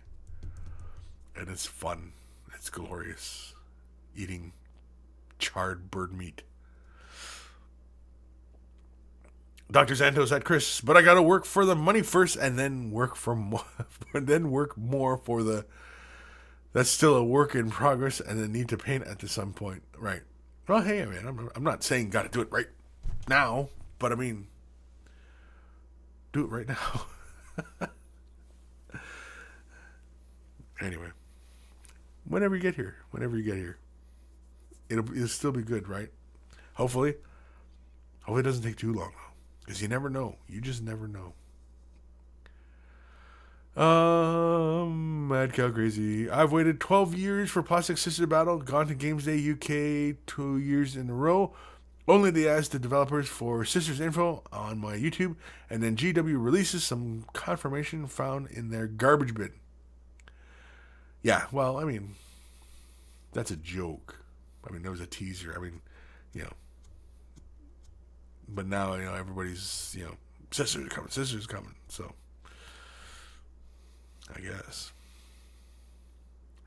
And it's fun. It's glorious. Eating charred bird meat. Dr. Santos at Kris, but I gotta work for the money first, and then work for more, and then work more for the. That's still a work in progress, and then need to paint at some point, right? Well, hey, man, I'm not saying gotta do it right now, but I mean, do it right now. Anyway, whenever you get here, it'll still be good, right? Hopefully it doesn't take too long. Because you never know. You just never know. Mad Cow Crazy. I've waited 12 years for Plastic Sister Battle. Gone to Games Day UK 2 years in a row. Only they asked the developers for Sisters info on my YouTube. And then GW releases some confirmation found in their garbage bin. Yeah, well, I mean, that's a joke. I mean, that was a teaser. I mean, but now, everybody's, sisters coming. So, I guess.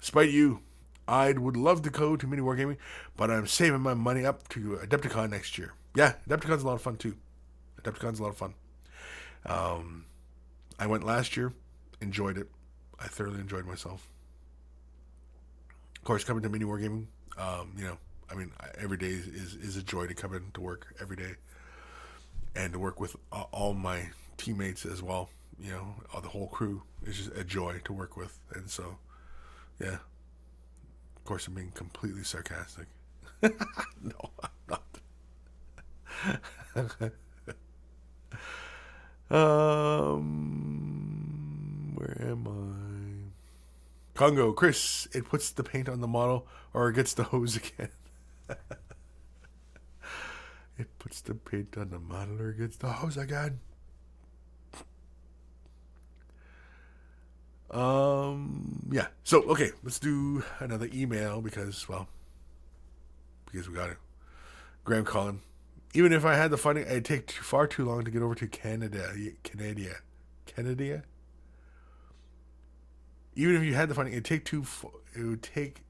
Despite you, I would love to go to Mini Wargaming, but I'm saving my money up to Adepticon next year. Yeah, Adepticon's a lot of fun, too. I went last year, enjoyed it. I thoroughly enjoyed myself. Of course, coming to Mini Wargaming, every day is a joy to come in to work every day. And to work with all my teammates as well, the whole crew is just a joy to work with. And so, yeah. Of course, I'm being completely sarcastic. No, I'm not. Where am I? Congo, Kris, it puts the paint on the model or it gets the hose again. It puts the paint on the model or gets the hose again. Yeah. So, okay, let's do another email because we got it. Graham Collin. Even if I had the funding, it'd take far too long to get over to Canada. Even if you had the funding, it would take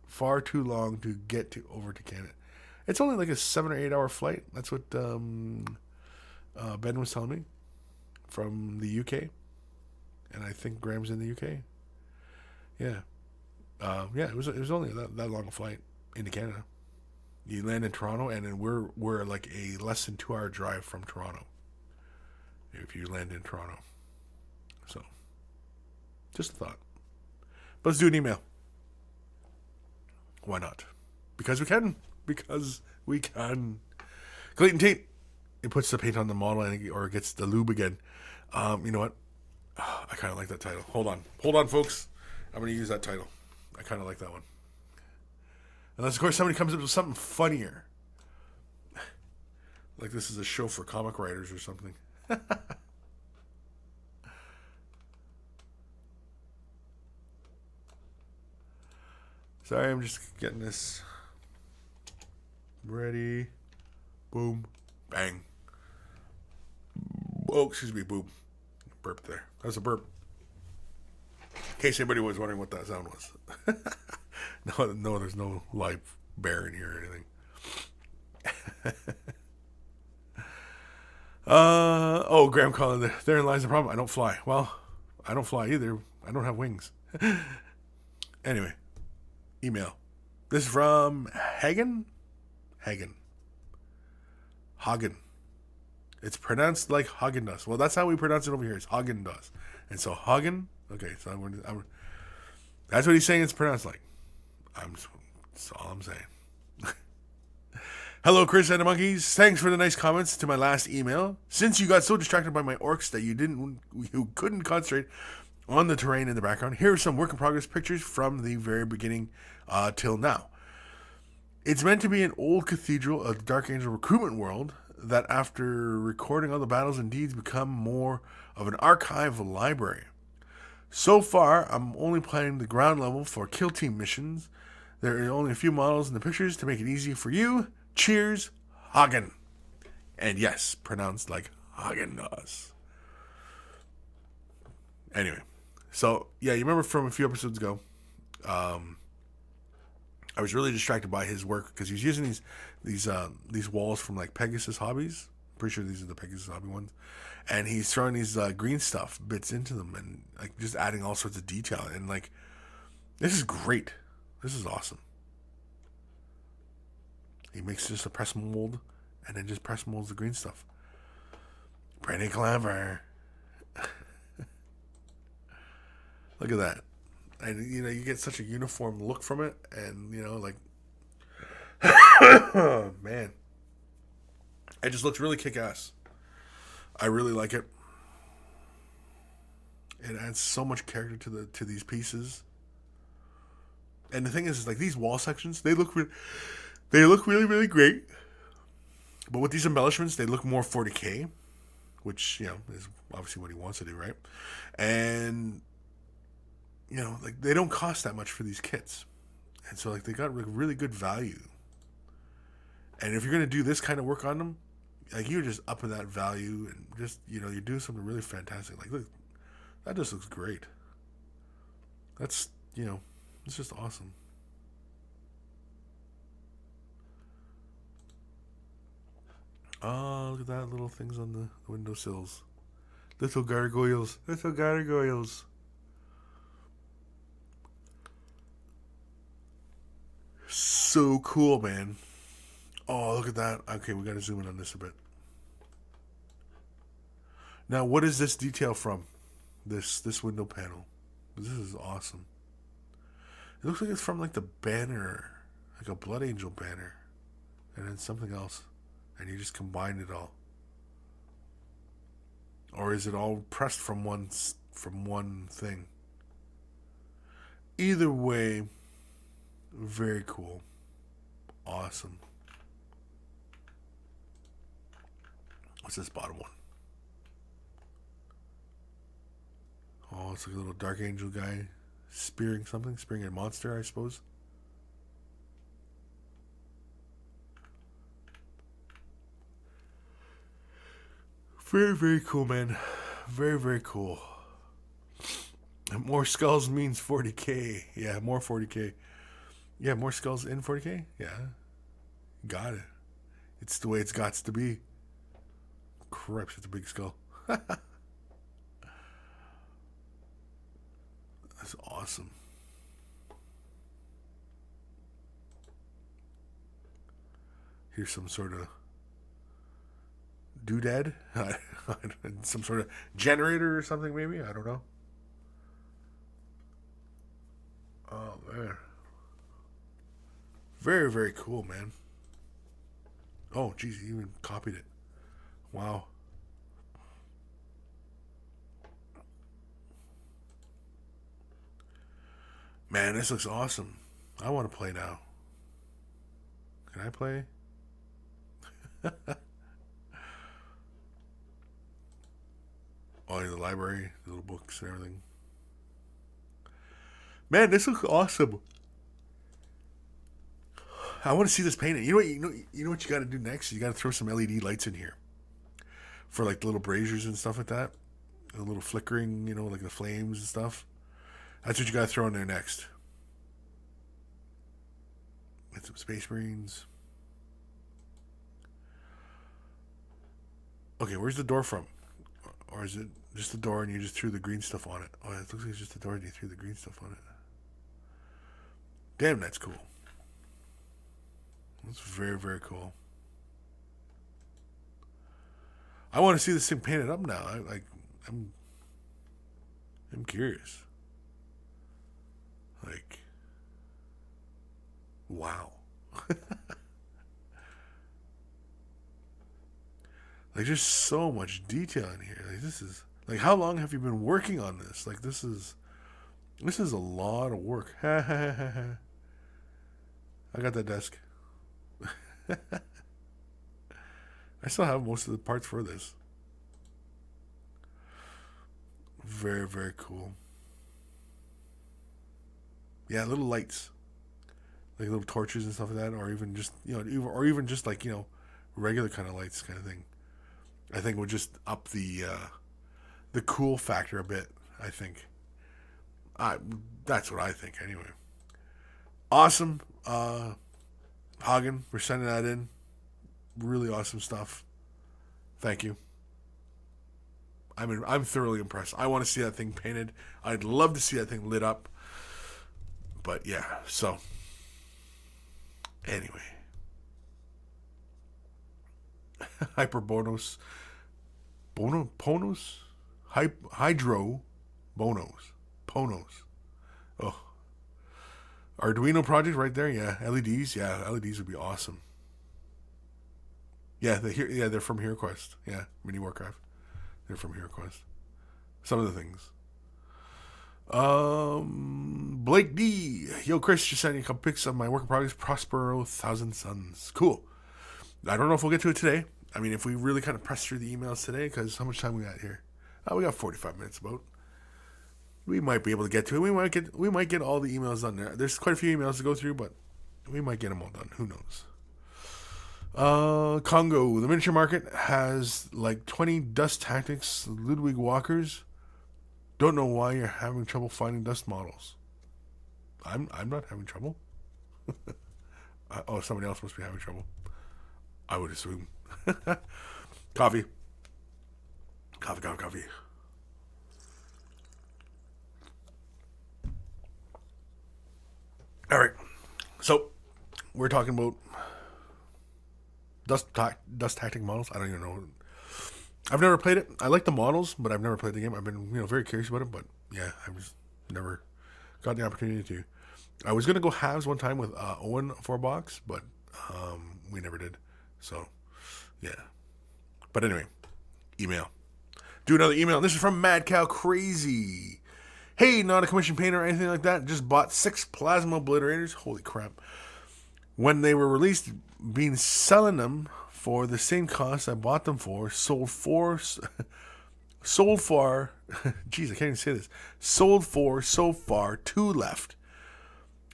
far too long to get over to Canada. It's only like a 7 or 8 hour flight. That's what Ben was telling me from the UK, and I think Graham's in the UK. Yeah, it was only that long a flight. into Canada. You land in Toronto, and then we're like a less than 2 hour drive from Toronto. If you land in Toronto, so just a thought. But let's do an email. Why not? Because we can. Because we can. Clayton Tate. It puts the paint on the model, or it gets the lube again. You know what? I kind of like that title. Hold on, folks. I'm going to use that title. I kind of like that one. Unless, of course, somebody comes up with something funnier. Like this is a show for comic writers or something. Sorry, I'm just getting this ready. Boom. Bang. Oh, excuse me. Boom. Burp there. That was a burp. In case anybody was wondering what that sound was. No, there's no live bear in here or anything. Graham calling. Therein lies the problem. I don't fly. Well, I don't fly either. I don't have wings. Anyway, email. This is from Hagen. It's pronounced like Haagen-Dazs. Well, that's how we pronounce it over here. It's Haagen-Dazs. And so Hagen. Okay, so that's what he's saying. It's pronounced like. That's all I'm saying. Hello, Kris and the Monkeys. Thanks for the nice comments to my last email. Since you got so distracted by my orcs that you couldn't concentrate on the terrain in the background, here are some work in progress pictures from the very beginning till now. It's meant to be an old cathedral of the Dark Angel recruitment world that, after recording all the battles and deeds, become more of an archive library. So far, I'm only planning the ground level for kill team missions. There are only a few models in the pictures to make it easy for you. Cheers, Hagen. And yes, pronounced like Haagen-Dazs. Anyway, so yeah, you remember from a few episodes ago, I was really distracted by his work because he was using these walls from like Pegasus Hobbies. I'm pretty sure these are the Pegasus Hobby ones. And he's throwing these green stuff bits into them and like just adding all sorts of detail. And like, this is great. This is awesome. He makes just a press mold and then just press molds the green stuff. Pretty clever. Look at that. And, you know, you get such a uniform look from it. And, you know, like, man. It just looks really kick-ass. I really like it. It adds so much character to these pieces. And the thing is like, these wall sections, they look really, really great. But with these embellishments, they look more 40K. Which, you know, is obviously what he wants to do, right? And, you know, like, they don't cost that much for these kits. And so, like, they got really good value. And if you're going to do this kind of work on them, like, you're just upping that value and just, you know, you're doing something really fantastic. Like, look, that just looks great. That's, you know, it's just awesome. Oh, look at that, little things on the windowsills. Little gargoyles. So cool, man. Oh, look at that. Okay, we gotta zoom in on this a bit. Now, what is this detail from? This window panel. This is awesome. It looks like it's from like the banner, like a Blood Angel banner, and then something else, and you just combined it all. Or is it all pressed from one thing? Either way, very cool. Awesome. What's this bottom one? Oh, it's like a little Dark Angel guy spearing something, spearing a monster, I suppose. Very, very cool, man. Very, very cool. And more skulls means 40K. Yeah, more 40K. Yeah, more skulls in 40K? Yeah. Got it. It's the way it's got to be. Crap, it's a big skull. That's awesome. Here's some sort of doodad. Some sort of generator or something, maybe? I don't know. Oh, man. Very, very cool, man. Oh, geez, he even copied it. Wow. Man, this looks awesome. I want to play now. Can I play? Oh, the library, the little books and everything. Man, this looks awesome. I want to see this painted. You know what you got to do next? You got to throw some LED lights in here for like the little braziers and stuff like that. A little flickering, like the flames and stuff. That's what you got to throw in there next. And some Space Marines. Okay, where's the door from? Or is it just the door and you just threw the green stuff on it? Oh, it looks like it's just the door and you threw the green stuff on it. Damn, that's cool. That's very, very cool. I want to see this thing painted up now. I'm curious. Like, wow. Like, there's so much detail in here. Like, this is like, how long have you been working on this? Like, this is a lot of work. I got that desk. I still have most of the parts for this. Very, very cool. Yeah, little lights, like little torches and stuff like that, or even just like regular kind of lights, kind of thing. I think would just up the cool factor a bit. I think. That's what I think anyway. Awesome, Hagen, for sending that in. Really awesome stuff. Thank you. I'm thoroughly impressed. I want to see that thing painted. I'd love to see that thing lit up. But yeah, so anyway. Hyperbonos. Ponos? Hydro Bonos. Ponos. Oh. Arduino project right there, yeah. LEDs, yeah. LEDs would be awesome. Yeah, they're from HeroQuest. Yeah, Mini Warcraft. They're from HeroQuest. Some of the things. Blake D. Yo, Kris, just sending a couple pics of my work in progress. Prospero 1,000 Suns. Cool. I don't know if we'll get to it today. I mean, if we really kind of press through the emails today, because how much time we got here? We got 45 minutes about. We might be able to get to it. We might get all the emails done there. There's quite a few emails to go through, but we might get them all done. Who knows? Congo, the miniature market has like 20 Dust Tactics Ludwig Walkers. Don't know why you're having trouble finding Dust models. I'm not having trouble. Somebody else must be having trouble. I would assume. Coffee. All right. So, we're talking about Dust Tactic models. I don't even know. I've never played it. I like the models, but I've never played the game. I've been, very curious about it, but yeah, I was never got the opportunity to. I was gonna go halves one time with Owen for a box, but we never did. So, yeah. But anyway, email. Do another email. This is from Mad Cow Crazy. Hey, not a commission painter or anything like that. Just bought 6 plasma obliterators. Holy crap. When they were released, been selling them for the same cost I bought them for. Sold for, geez, I can't even say this. Sold for, so far, 2 left.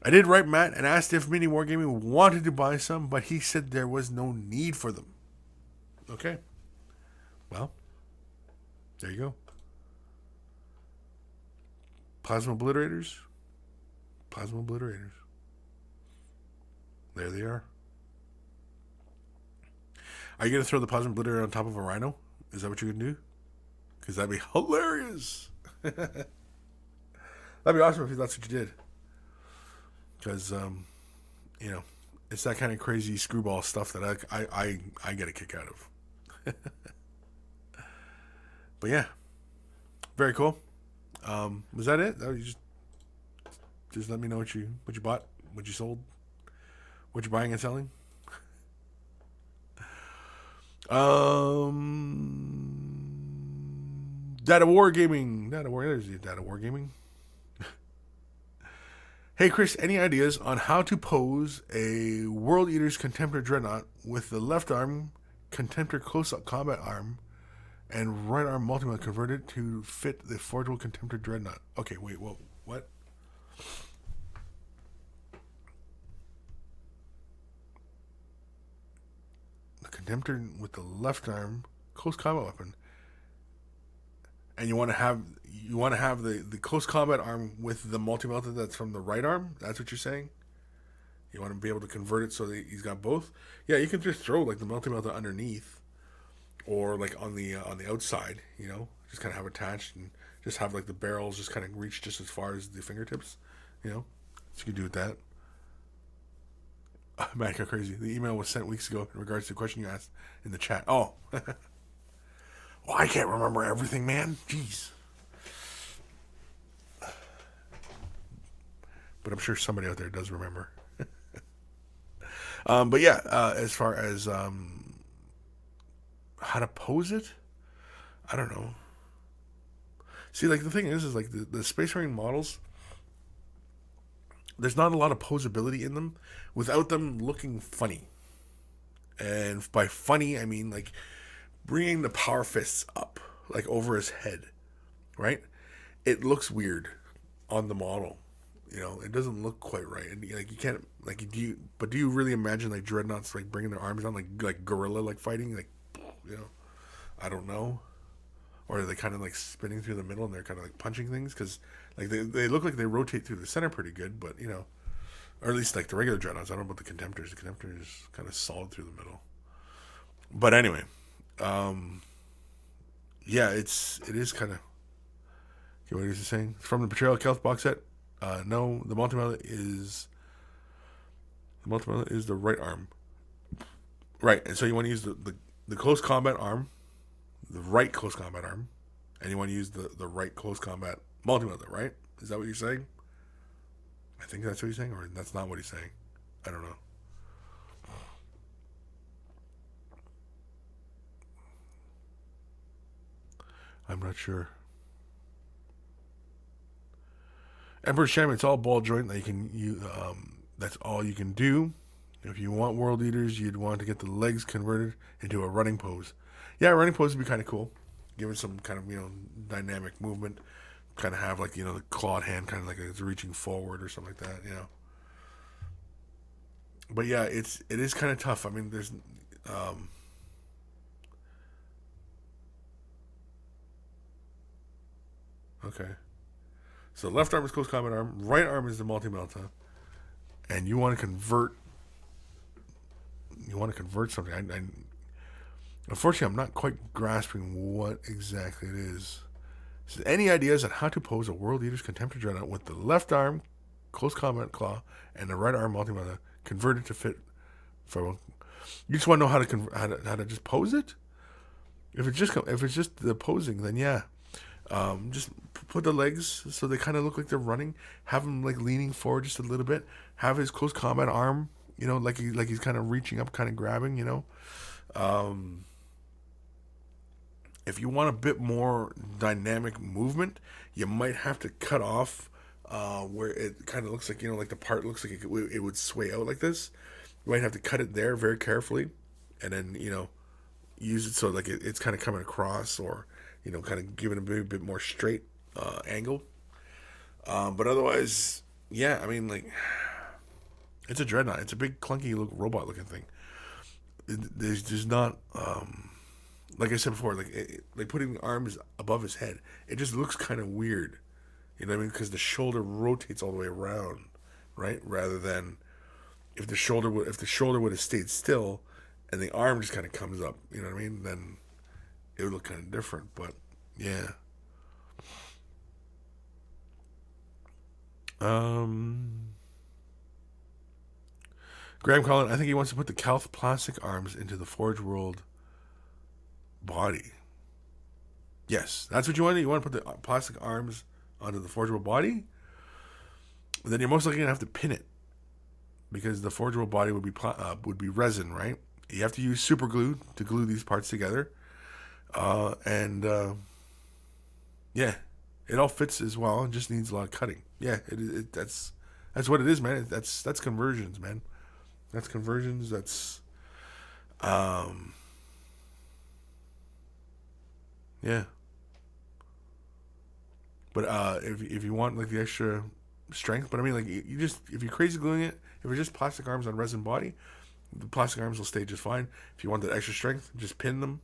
I did write Matt and asked if Mini Wargaming wanted to buy some, but he said there was no need for them. Okay. Well, there you go. Plasma obliterators. There they are. Are you going to throw the plasma obliterator on top of a rhino? Is that what you're going to do? Because that'd be hilarious. That'd be awesome if that's what you did. Because, It's that kind of crazy screwball stuff that I get a kick out of. But yeah, very cool. Was that it? You just let me know what you bought, what you sold, what you're buying and selling. Data War Gaming. There's the Data War Gaming. Hey Kris, any ideas on how to pose a World Eater's Contemptor Dreadnought with the left arm Contemptor close-up combat arm and right arm multi-mod converted to fit the Forgeable Contemptor Dreadnought? Okay, wait, whoa, what? The Contemptor with the left arm close combat weapon, and you want to have the close combat arm with the multi-melted that's from the right arm. That's what you're saying. You want to be able to convert it so that he's got both. Yeah, you can just throw like the multi-melted underneath, or like on the outside. You know, just kind of have attached and just have like the barrels just kind of reach just as far as the fingertips. You know, so you can do with that. Man, how crazy. The email was sent weeks ago in regards to the question you asked in the chat. Oh. Well, I can't remember everything, man. Jeez. But I'm sure somebody out there does remember. But yeah, as far as how to pose it, I don't know. See, like the thing is like the Space Marine models, there's not a lot of posability in them without them looking funny. And by funny, I mean like bringing the power fists up, like over his head, right? It looks weird on the model. You know, it doesn't look quite right. And like you can't, like, do you really imagine like dreadnoughts like bringing their arms down like gorilla like fighting, like, you know? I don't know. Or are they kind of like spinning through the middle and they're kind of like punching things? Because like they look like they rotate through the center pretty good, but you know, or at least like the regular dreadnoughts. I don't know about the Contemptors. The Contemptor is kind of solid through the middle. But anyway, yeah, it is kind of. Okay, what is it saying? It's from the Betrayal of Kelth box set. No, the multi-melta is the right arm. Right, and so you want to use the close combat arm, the right close combat arm, and you want to use the right close combat multi-melta, right? Is that what you're saying? I think that's what he's saying, or that's not what he's saying. I don't know. I'm not sure. Emperor Shaman, it's all ball joint that that's all you can do. If you want World Eaters, you'd want to get the legs converted into a running pose. Yeah, a running pose would be kind of cool. Give it some kind of, you know, dynamic movement. Kind of have like, you know, the clawed hand kind of like it's reaching forward or something like that, you know. But yeah, it is kind of tough. I mean, there's okay. So left arm is close combat arm, right arm is the multi-melta, and you want to convert something. I unfortunately, I'm not quite grasping what exactly it is. So any ideas on how to pose a World Eater's Contemptor Dreadnought with the left arm close combat claw and the right arm multi-melta converted to fit for? You just want to know how to just pose it. If it's just the posing, then yeah. Just put the legs so they kind of look like they're running. Have him like leaning forward just a little bit. Have his close combat arm, you know, like he's kind of reaching up, kind of grabbing, you know. If you want a bit more dynamic movement, you might have to cut off where it kind of looks like, you know, like the part looks like it would sway out like this. You might have to cut it there very carefully, and then, you know, use it so like it's kind of coming across, or, you know, kind of giving a bit more straight angle. But otherwise, yeah, I mean, like, it's a dreadnought. It's a big, clunky, robot looking thing. There's not, like I said before, like putting the arms above his head, it just looks kind of weird. You know what I mean? Because the shoulder rotates all the way around, right? Rather than if the shoulder would have stayed still, and the arm just kind of comes up. You know what I mean? Then it would look kind of different. But yeah. Graham Collin, I think he wants to put the Calth plastic arms into the Forge World body. Yes, that's what you want. You want to put the plastic arms onto the Forge World body? Then you're most likely going to have to pin it, because the Forge World body would be resin, right? You have to use super glue to glue these parts together. Yeah, it all fits as well. It just needs a lot of cutting. Yeah, that's what it is, man. That's conversions, man. That's conversions. That's yeah. But if you want like the extra strength, but I mean like you just, if you're crazy gluing it, if it's just plastic arms on resin body, the plastic arms will stay just fine. If you want that extra strength, just pin them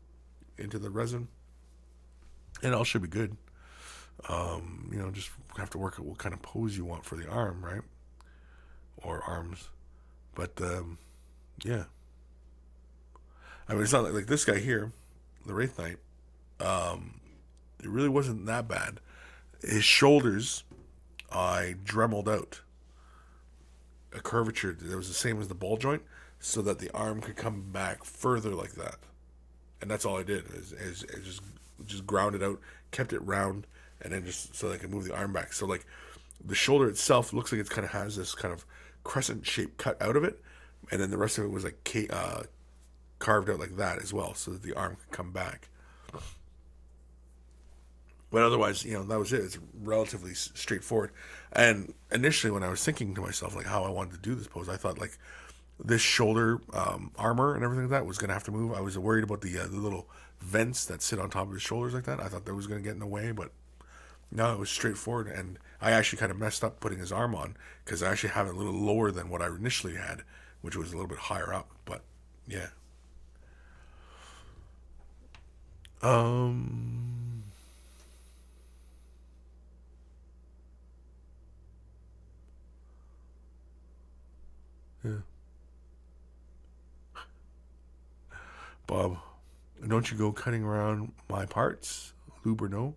into the resin, and it all should be good. Just have to work out what kind of pose you want for the arm, right? Or arms. But, yeah. I mean, it's not like this guy here, the Wraith Knight, it really wasn't that bad. His shoulders, I dremeled out a curvature that was the same as the ball joint, so that the arm could come back further like that. And that's all I did, is just ground it out, kept it round, and then just so that I could move the arm back. So like the shoulder itself looks like it kind of has this kind of crescent shape cut out of it, and then the rest of it was like carved out like that as well, so that the arm could come back. But otherwise, that was it. It's relatively straightforward. And initially, when I was thinking to myself like how I wanted to do this pose, I thought like this shoulder armor and everything like that was going to have to move. I was worried about the little vents that sit on top of his shoulders like that. I thought that was going to get in the way, but no, it was straightforward. And I actually kind of messed up putting his arm on, because I actually have it a little lower than what I initially had, which was a little bit higher up. But yeah. Yeah. Bob, don't you go cutting around my parts? Lube or no?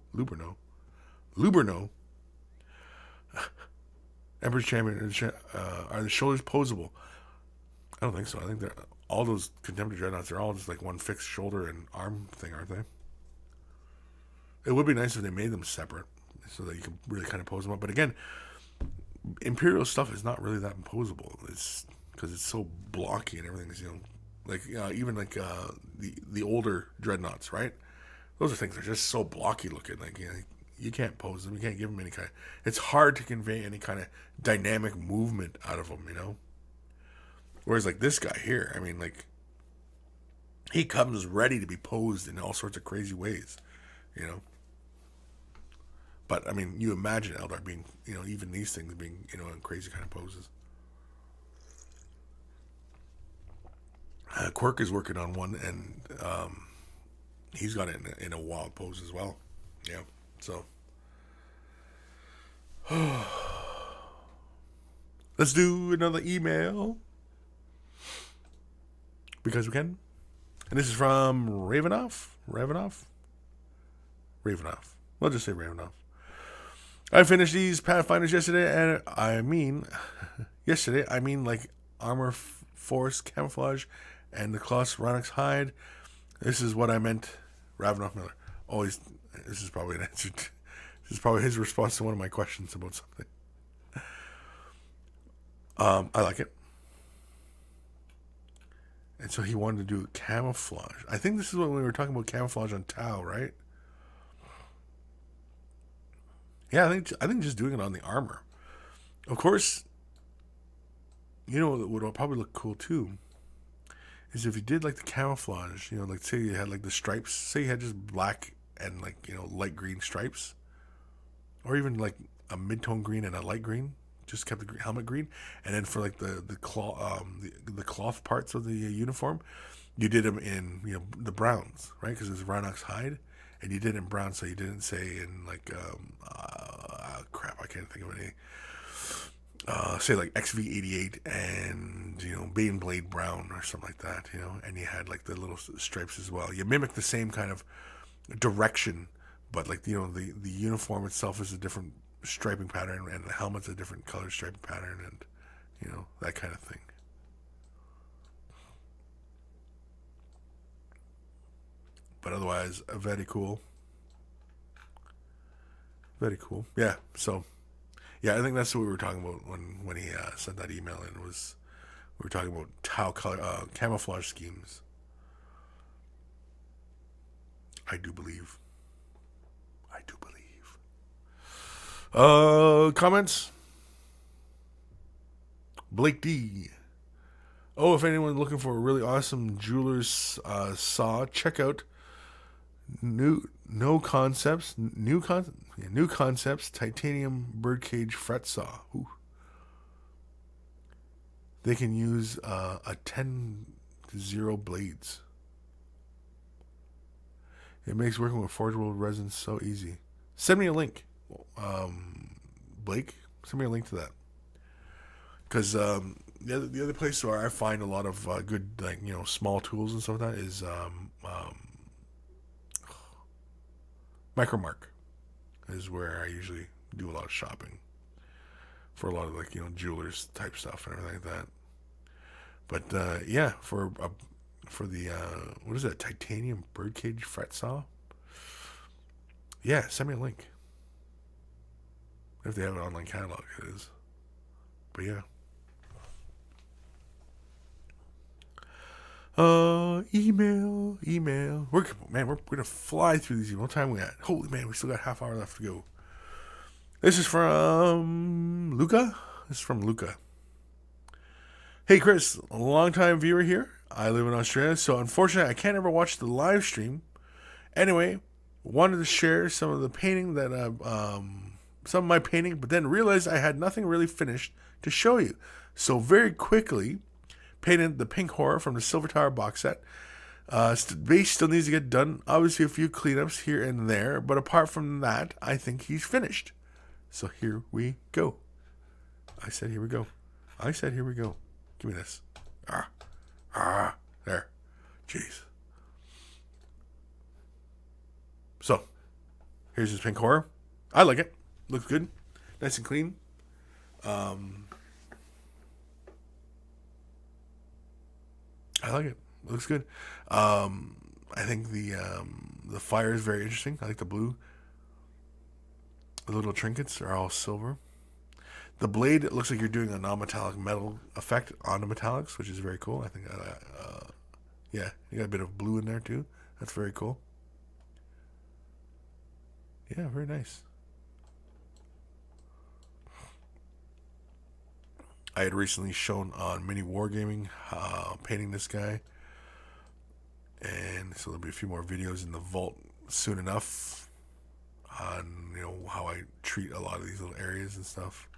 Emperor's Champion, are the shoulders posable? I don't think so. I think that all those contemporary dreadnoughts are all just like one fixed shoulder and arm thing, aren't they? It would be nice if they made them separate, so that you can really kind of pose them up. But again, Imperial stuff is not really that imposable. It's because it's so blocky and everything. Like even like the older dreadnoughts, right? Those are things that are just so blocky looking. Like you can't pose them. You can't give them any kind. It's hard to convey any kind of dynamic movement out of them, Whereas like this guy here, I mean, like he comes ready to be posed in all sorts of crazy ways, But I mean, you imagine Eldar being, even these things being, in crazy kind of poses. Quirk is working on one, and he's got it in a wild pose as well. Yeah, so let's do another email because we can. And this is from Ravenoff. We'll just say Ravenoff. I finished these Pathfinders yesterday, and I mean like Armor Force Camouflage and the Kloss Rhinox Hide. This is what I meant, Ravenoff Miller. This is probably an answer. This is probably his response to one of my questions about something. I like it. And so he wanted to do camouflage. I think this is when we were talking about camouflage on Tau, right? Yeah, I think just doing it on the armor. Of course, what would probably look cool too is if you did like the camouflage, like say you had like the stripes, say you had just black and like, light green stripes, or even like a mid-tone green and a light green, just kept the helmet green, and then for like the cloth parts of the uniform, you did them in the browns, right? Because it's Rhinox hide, and you did it in brown, so you didn't say in like crap, I can't think of any. Say like XV88 and Baneblade brown or something like that, and you had like the little stripes as well. You mimic the same kind of direction, but like the uniform itself is a different striping pattern, and the helmet's a different color striping pattern, and that kind of thing. But otherwise, very cool. Very cool. Yeah. So, yeah, I think that's what we were talking about when he sent that email in. Was we were talking about camouflage schemes. I do believe. Comments? Blake D. Oh, if anyone's looking for a really awesome jeweler's saw, check out New Concepts titanium birdcage fret saw. Ooh. They can use a 10-0 blades. It makes working with forgeable resin so easy. Send me a link, Blake. Send me a link to that. Because the other place where I find a lot of good, like, small tools and stuff like that is Micromark is where I usually do a lot of shopping for a lot of, like, jewelers type stuff and everything like that. But yeah, for the what is that, titanium birdcage fret saw? Yeah, send me a link if they have an online catalog. It is, but yeah. Email. We're gonna fly through these. What time we at? Holy man, we still got half hour left to go. This is from Luca. Hey Kris, a long-time viewer here. I live in Australia, so unfortunately I can't ever watch the live stream. Anyway, wanted to share some of the painting that some of my painting, but then realized I had nothing really finished to show you. So very quickly painted the Pink Horror from the Silver Tower box set. Base still needs to get done. Obviously a few cleanups here and there, but apart from that, I think he's finished. So here we go. I said here we go. Give me this. There. Jeez. So, here's his Pink Horror. I like it. Looks good. Nice and clean. I like it. Looks good. I think the fire is very interesting. I like the blue. The little trinkets are all silver. The blade, it looks like you're doing a non-metallic metal effect on the metallics, which is very cool. I think, yeah, you got a bit of blue in there too. That's very cool. Yeah, very nice. I had recently shown on Mini Wargaming painting this guy, and so there'll be a few more videos in the vault soon enough on how I treat a lot of these little areas and stuff.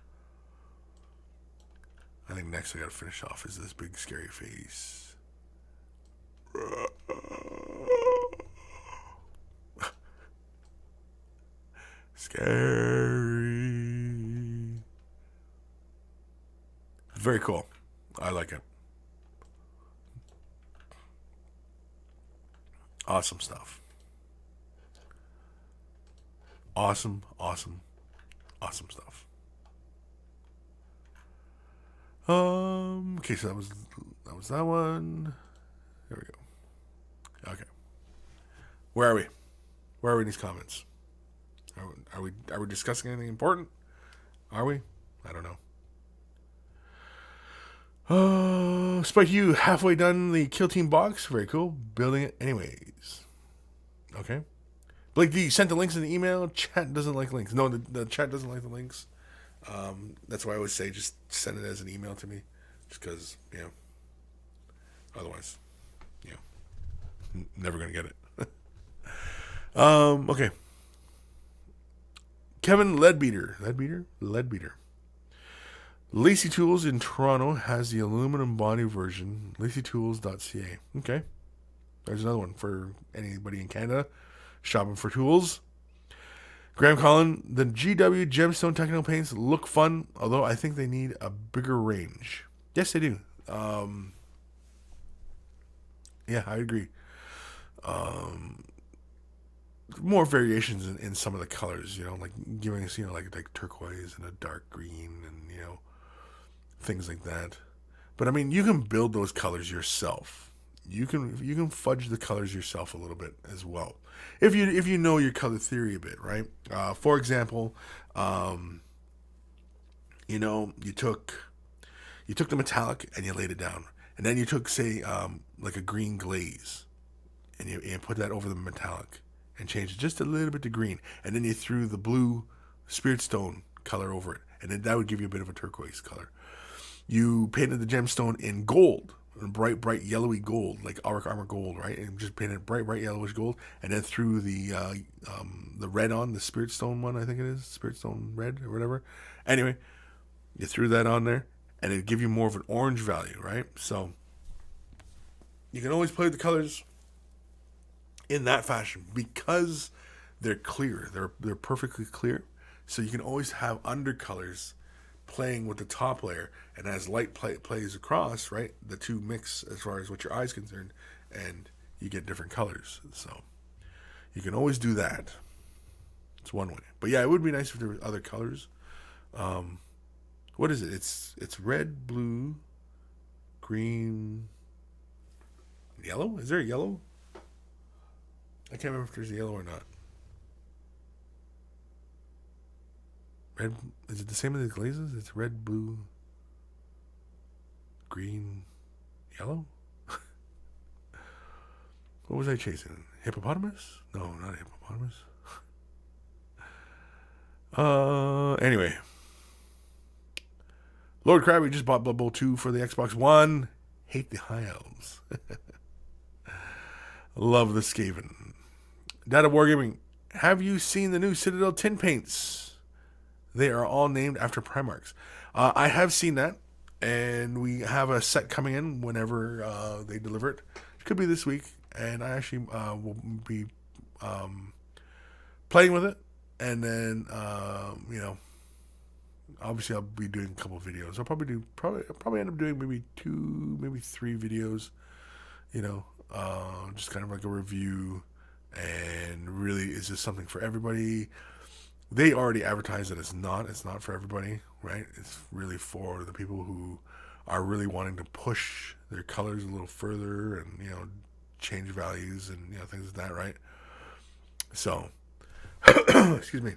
I think next I gotta finish off is this big scary face. Scary. Very cool. I like it. Awesome stuff. Awesome stuff. Okay, so that was that one. There we go. Okay. Where are we? Where are we in these comments? Are we discussing anything important? Are we? I don't know. Spike, you halfway done the Kill Team box. Very cool. Building it anyways. Okay. Blake D sent the links in the email. Chat doesn't like links. No, the chat doesn't like the links. That's why I always say just send it as an email to me. Just because, otherwise, never going to get it. Okay. Kevin Leadbeater. Lacey Tools in Toronto has the aluminum body version. LaceyTools.ca. Okay. There's another one for anybody in Canada shopping for tools. Graham Collin, the GW Gemstone Technical Paints look fun, although I think they need a bigger range. Yes, they do. Yeah, I agree. More variations in some of the colors, like giving us, like turquoise and a dark green and, things like that. But I mean, you can build those colors yourself. you can fudge the colors yourself a little bit as well, if you know your color theory a bit, right? For example, you took the metallic and you laid it down, and then you took, say, like a green glaze, and you put that over the metallic and changed it just a little bit to green, and then you threw the blue spirit stone color over it, and then that would give you a bit of a turquoise color. You painted the gemstone in gold, bright yellowy gold, like auric armor gold, right? And just painted bright yellowish gold, and then threw the red on, the spirit stone one, I think it is, spirit stone red or whatever. Anyway, you threw that on there, and it'd give you more of an orange value, right? So you can always play the colors in that fashion because they're clear. They're perfectly clear. So you can always have undercolors playing with the top layer, and as light plays across, right, the two mix as far as what your eye's concerned, and you get different colors. So you can always do that. It's one way. But yeah, it would be nice if there were other colors. What is it? It's red, blue, green, yellow? Is there a yellow? I can't remember if there's a yellow or not. Red, is it the same as the glazes? It's red, blue, green, yellow? What was I chasing? Hippopotamus? No, not a hippopotamus. Anyway. Lord Krabby just bought Blood Bowl 2 for the Xbox One. Hate the high elves. Love the Skaven. Data Wargaming. Have you seen the new Citadel tin paints? They are all named after Primarchs. I have seen that, and we have a set coming in whenever they deliver it. It could be this week, and I actually will be playing with it, and then obviously I'll be doing a couple of videos. I'll probably end up doing maybe 2, maybe 3 videos. Just kind of like a review, and really, is this something for everybody? They already advertise that it's not for everybody, right? It's really for the people who are really wanting to push their colors a little further and, change values and, things like that, right? So, excuse me.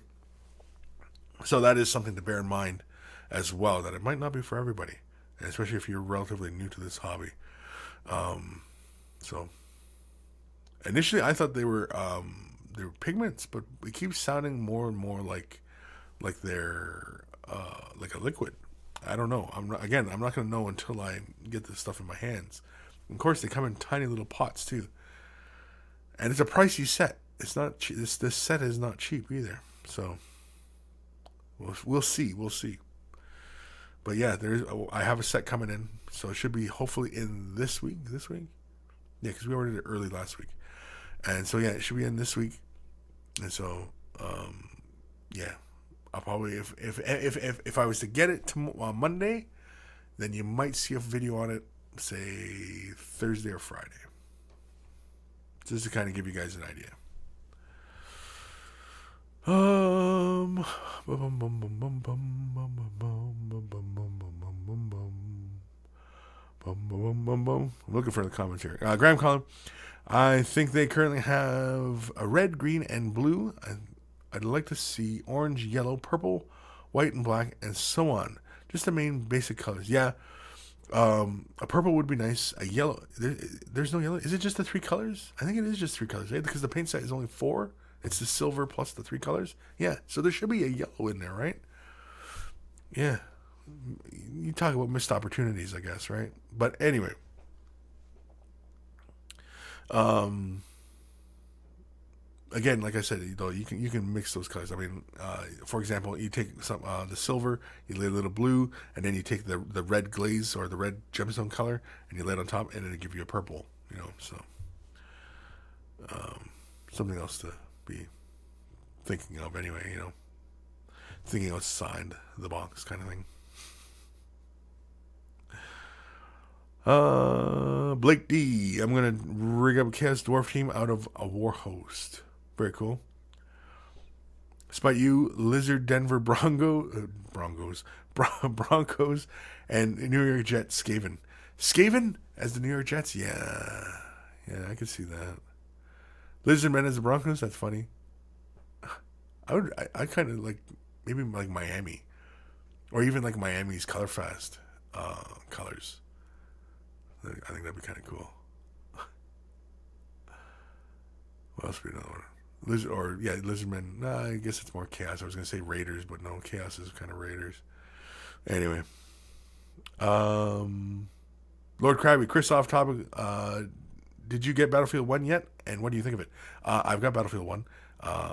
So that is something to bear in mind as well, that it might not be for everybody, and especially if you're relatively new to this hobby. So initially I thought they were pigments, but it keeps sounding more and more like they're like a liquid. I don't know. I'm not going to know until I get this stuff in my hands. And of course, they come in tiny little pots too, and it's a price you set. It's not cheap. This set is not cheap either. So we'll see. But yeah, I have a set coming in, so it should be hopefully in this week. Yeah, because we ordered it early last week, and so yeah, it should be in this week. And so, yeah, I'll probably, if I was to get it on Monday, then you might see a video on it, say Thursday or Friday. Just to kind of give you guys an idea. I'm looking for the comments here. Graham Collin. I think they currently have a red, green, and blue. I'd like to see orange, yellow, purple, white, and black, and so on. Just the main basic colors. Yeah, a purple would be nice. A yellow. There's no yellow. Is it just the 3 colors? I think it is just 3 colors, right? Because the paint set is only 4. It's the silver plus the 3 colors. Yeah, so there should be a yellow in there, right? Yeah. You talk about missed opportunities, I guess, right? But anyway. Again, like I said, you can mix those colors. I mean, for example, you take some the silver, you lay a little blue, and then you take the red glaze or the red gemstone color, and you lay it on top, and it'll give you a purple. So something else to be thinking of anyway. Thinking outside the box kind of thing. Blake D. I'm going to rig up a Chaos Dwarf team out of a War Host. Very cool. Despite you, Lizard Denver Broncos, and New York Jets Skaven. Skaven as the New York Jets. Yeah, I could see that. Lizardmen as the Broncos. That's funny. I kind of like maybe like Miami, or even like Miami's Colorfast colors. I think that'd be kind of cool. What else would be another one? Lizardmen. Nah, I guess it's more Chaos. I was gonna say Raiders, but no, Chaos is kind of Raiders. Anyway, Lord Krabby, Kris, off topic. Did you get Battlefield 1 yet? And what do you think of it? I've got Battlefield 1.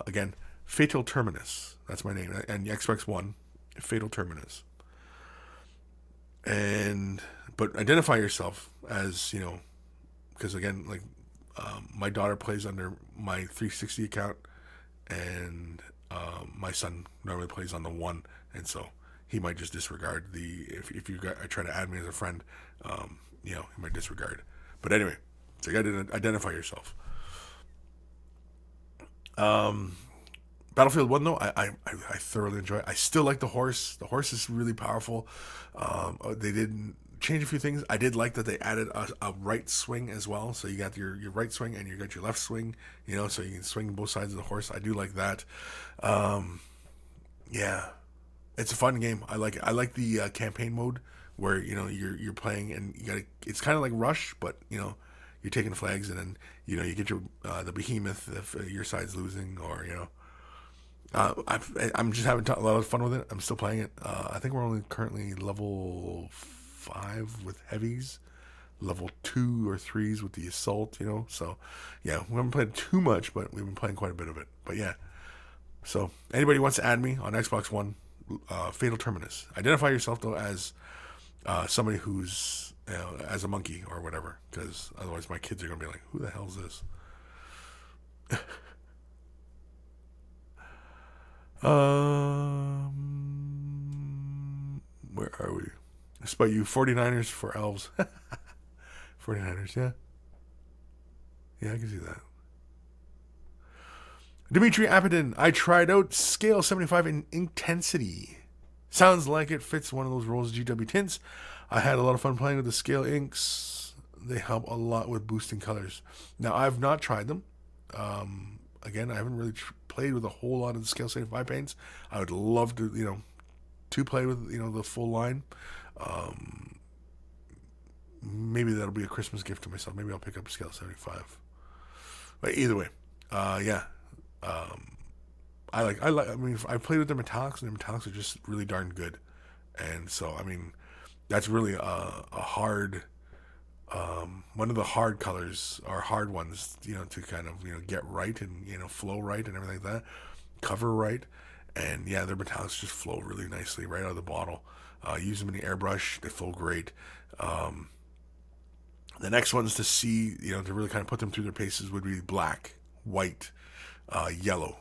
Again, Fatal Terminus. That's my name. And Xbox One, Fatal Terminus. But identify yourself as, because again, like, my daughter plays under my 360 account, and my son normally plays on the one, and so he might just disregard if you try to add me as a friend, he might disregard. But anyway, so you got to identify yourself. Battlefield 1 though, I thoroughly enjoy it. I still like the horse. The horse is really powerful. They didn't change a few things. I did like that they added a right swing as well. So you got your right swing and you got your left swing, so you can swing both sides of the horse. I do like that. Yeah, it's a fun game. I like it. I like the campaign mode where you're playing and you got it's kind of like Rush, but you're taking flags, and then you get your the behemoth if your side's losing, or I'm just having a lot of fun with it. I'm still playing it. I think we're only currently level 5 with heavies, level 2 or 3s with the assault. So yeah, we haven't played too much, but we've been playing quite a bit of it. But yeah, so anybody wants to add me on Xbox One, Fatal Terminus. Identify yourself though as somebody who's as a monkey or whatever, because otherwise my kids are gonna be like, "Who the hell is this?" Where are we? Despite you, 49ers for elves. 49ers, yeah. Yeah, I can see that. Dimitri Apidin, I tried out Scale 75 in Intensity. Sounds like it fits one of those Rose GW tints. I had a lot of fun playing with the Scale inks. They help a lot with boosting colors. Now, I've not tried them. Again, I haven't really played with a whole lot of the Scale 75 paints. I would love to, to play with, the full line. Maybe that'll be a Christmas gift to myself. Maybe I'll pick up Scale 75. But either way, yeah. I mean, I played with their metallics, and their metallics are just really darn good. And so, I mean, that's really a hard, one of the hard colors, or hard ones, to kind of, get right and, flow right and everything like that, cover right. And yeah, their metallics just flow really nicely right out of the bottle. Use them in the airbrush, they flow great. The next ones to see, to really kind of put them through their paces would be black, white, yellow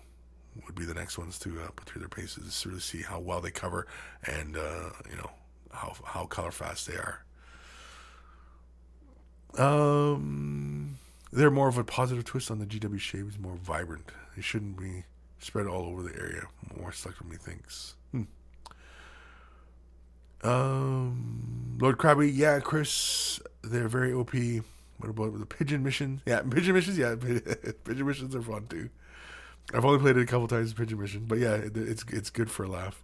would be the next ones to put through their paces, to really see how well they cover, and how color fast they are. They're more of a positive twist on the GW shades, more vibrant. They shouldn't be spread all over the area, more selectively thinks. Lord Krabby, yeah, Kris, they're very OP. What about the pigeon missions? Yeah, pigeon missions, yeah, pigeon missions are fun too. I've only played it a couple times, pigeon mission, but yeah, it's good for a laugh.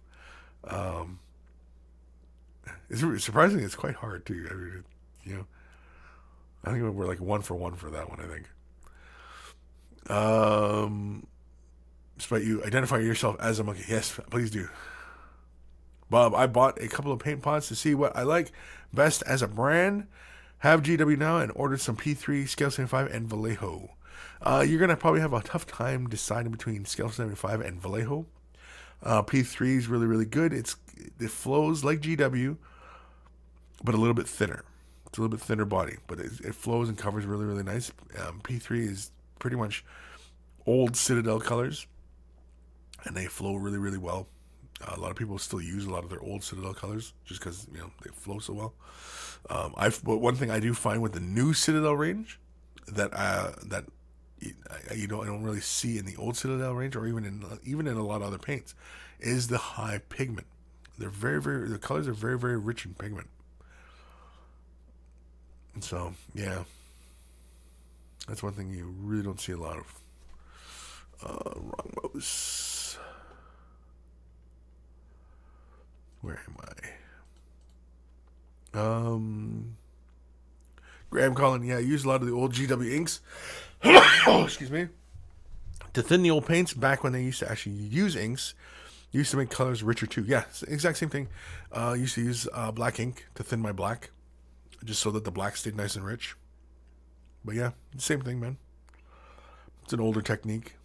It's surprisingly, it's quite hard too. I mean, I think we're like 1 for 1 for that one, I think. Despite you identify yourself as a monkey. Yes, please do. Bob, I bought a couple of paint pots to see what I like best as a brand. Have GW now and ordered some P3, Scale 75, and Vallejo. You're going to probably have a tough time deciding between Scale 75 and Vallejo. P3 is really, really good. It flows like GW, but a little bit thinner. It's a little bit thinner body, but it flows and covers really, really nice. P3 is pretty much old Citadel colors, and they flow really, really well. A lot of people still use a lot of their old Citadel colors just because they flow so well. But one thing I do find with the new Citadel range that I don't really see in the old Citadel range, or even in a lot of other paints, is the high pigment. They're very, very, the colors are very, very rich in pigment. And so, yeah. That's one thing you really don't see a lot of. Wrong mouse. Where am I? Graham Collin, yeah, I use a lot of the old GW inks. Oh, excuse me. To thin the old paints back when they used to actually use inks. Used to make colors richer too. Yeah, exact same thing. Used to use black ink to thin my black. Just so that the black stayed nice and rich. But yeah, same thing, man. It's an older technique.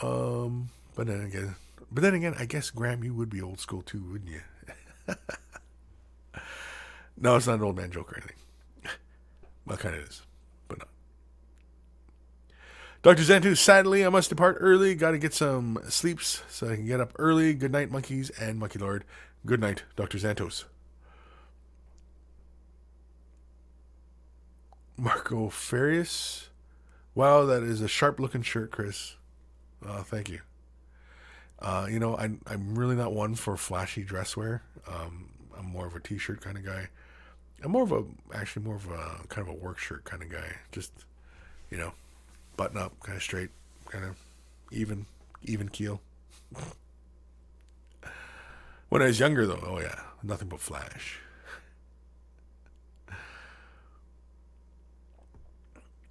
But then again, I guess Graham, you would be old school too, wouldn't you? No, it's not an old man joke or anything. Well, kind of is, but not. Dr. Xantu, sadly, I must depart early. Got to get some sleeps so I can get up early. Good night, monkeys and Monkey Lord. Good night, Dr. Xantos. Marco Farias. Wow, that is a sharp-looking shirt, Kris. Thank you. I'm really not one for flashy dress wear. I'm more of a t-shirt kind of guy. I'm more of a kind of a work shirt kind of guy. Just, button up, kind of straight, kind of even keel. When I was younger, though, oh yeah, nothing but flash.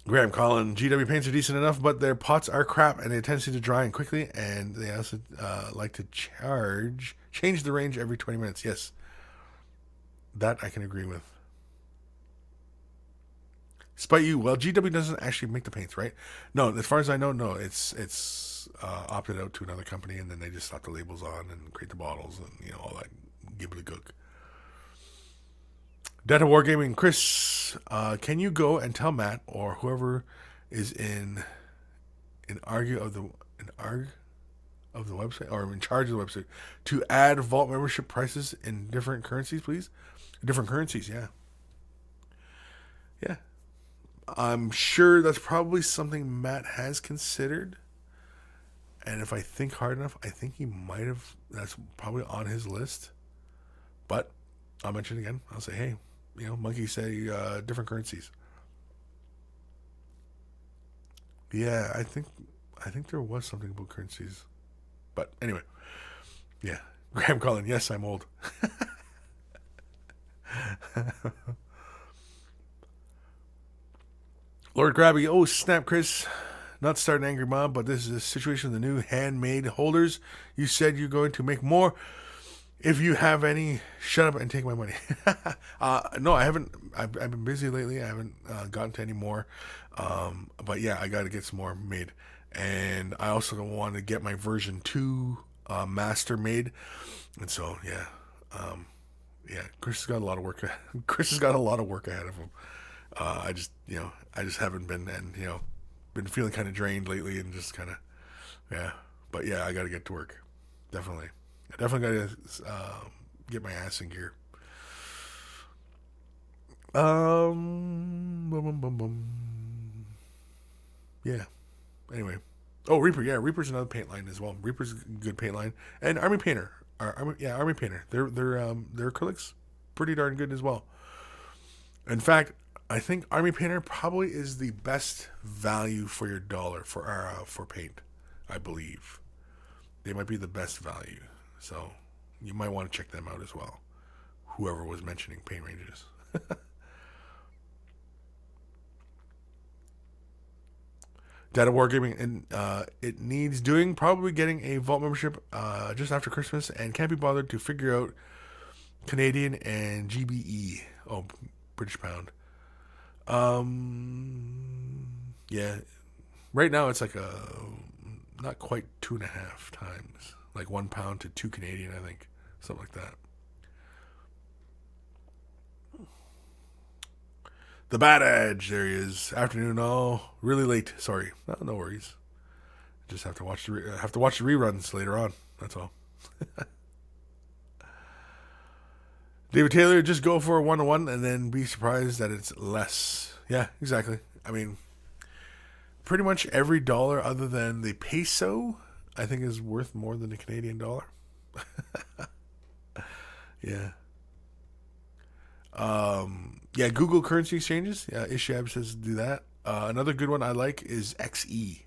Graham Collin, GW paints are decent enough, but their pots are crap and they tend to dry and quickly, and they also like to change the range every 20 minutes. Yes, that I can agree with. Spite you, well, GW doesn't actually make the paints, right? No, as far as I know, no, it's opted out to another company, and then they just slap the labels on and create the bottles and all that gibbly-gook. Data Wargaming, Kris, can you go and tell Matt or whoever is in arg of the website or in charge of the website to add vault membership prices in different currencies, please? Different currencies, yeah. Yeah. I'm sure that's probably something Matt has considered. And if I think hard enough, I think he might have. That's probably on his list. But I'll mention it again. I'll say, hey, monkeys say different currencies. Yeah, I think there was something about currencies. But anyway, yeah. Graham Collin, yes, I'm old. Lord Grabby, oh snap, Kris. Not start an angry mob, but this is a situation with the new handmade holders. You said you're going to make more. If you have any, shut up and take my money. No, I haven't. I've been busy lately. I haven't gotten to any more. But yeah, I got to get some more made. And I also want to get my version 2 master made. And so, yeah. Kris has got a lot of work. Kris has got a lot of work ahead of him. I just haven't been, and been feeling kind of drained lately, and just kind of, yeah. But yeah, I got to get to work. Definitely. I definitely got to get my ass in gear. Yeah. Anyway. Oh, Reaper. Yeah, Reaper's another paint line as well. Reaper's a good paint line, and Army Painter. Army Painter. Their acrylics pretty darn good as well. In fact, I think Army Painter probably is the best value for your dollar for paint. I believe they might be the best value. So you might want to check them out as well. Whoever was mentioning paint ranges. Data Wargaming, and it needs doing. Probably getting a vault membership just after Christmas, and can't be bothered to figure out Canadian and GBE. Oh, British pound. Yeah. Right now it's like not quite 2.5 times. Like £1 to 2 Canadian, I think. Something like that. The Bad Edge, there he is. Afternoon, really late. Sorry, no worries. Just have to watch the reruns later on. That's all. David Taylor, just go for a 1-1 and then be surprised that it's less. Yeah, exactly. I mean, pretty much every dollar other than the peso, I think, is worth more than the Canadian dollar. Yeah. Yeah, Google currency exchanges. Yeah, Ishab says do that. Another good one I like is xe.com.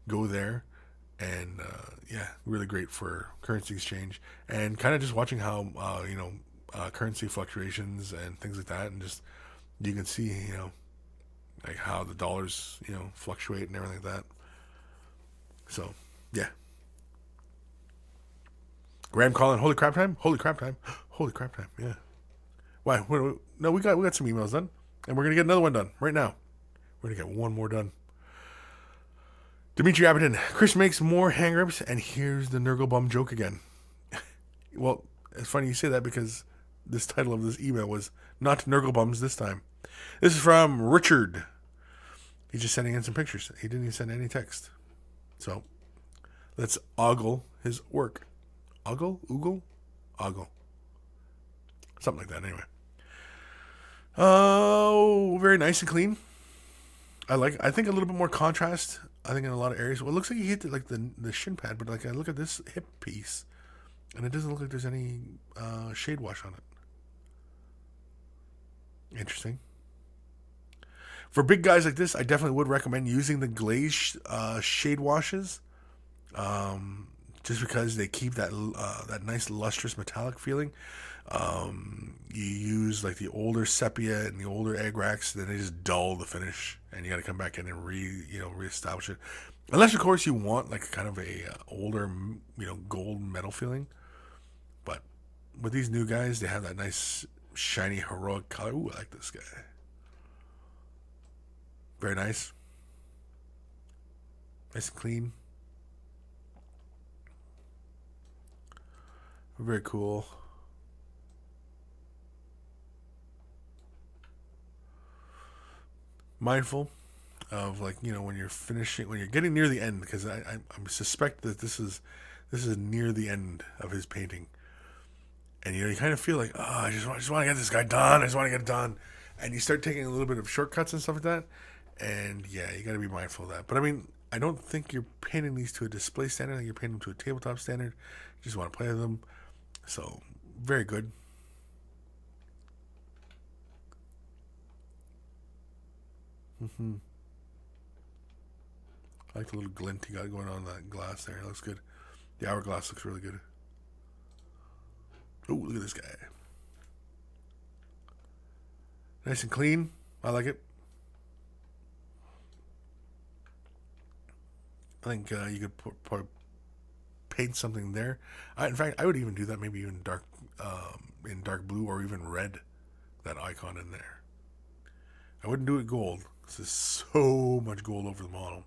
Go there, and yeah, really great for currency exchange and kind of just watching how currency fluctuations and things like that, and just you can see like how the dollars fluctuate and everything like that. So yeah. Graham calling, holy crap time, holy crap time, holy crap time. Yeah. Why? No, we got some emails done, and we're gonna get another one done right now. We're gonna get one more done. Dimitri Aberton, Kris makes more hand grips, and here's the Nurgle bum joke again. Well, it's funny you say that because this title of this email was not Nurgle bums this time. This is from Richard. He's just sending in some pictures. He didn't even send any text. So let's ogle his work. Ogle? Oogle? Ogle. Something like that, anyway. Oh, very nice and clean. I think a little bit more contrast. I think in a lot of areas. Well, it looks like he hit the shin pad, but like I look at this hip piece, and it doesn't look like there's any shade wash on it. Interesting. For big guys like this, I definitely would recommend using the glaze shade washes, just because they keep that nice lustrous metallic feeling. You use like the older sepia and the older egg racks, then they just dull the finish, and you got to come back in and reestablish it. Unless of course you want like kind of a older gold metal feeling. But with these new guys, they have that nice shiny heroic color. Ooh, I like this guy. Very nice. Nice and clean. Very cool. Mindful of when you're finishing, when you're getting near the end, because I suspect that this is near the end of his painting, and you kind of feel like, oh, I just want to get this guy done. I just want to get it done, and you start taking a little bit of shortcuts and stuff like that, and yeah, you got to be mindful of that. But I mean, I don't think you're painting these to a display standard. I think you're painting them to a tabletop standard. You just want to play with them, so very good. I like the little glint you got going on that glass there. It looks good. The hourglass looks really good. Oh, look at this guy. Nice and clean. I like it. I think you could paint something there. In fact, I would even do that maybe even in dark blue or even red. That icon in there. I wouldn't do it gold. This is so much gold over the model.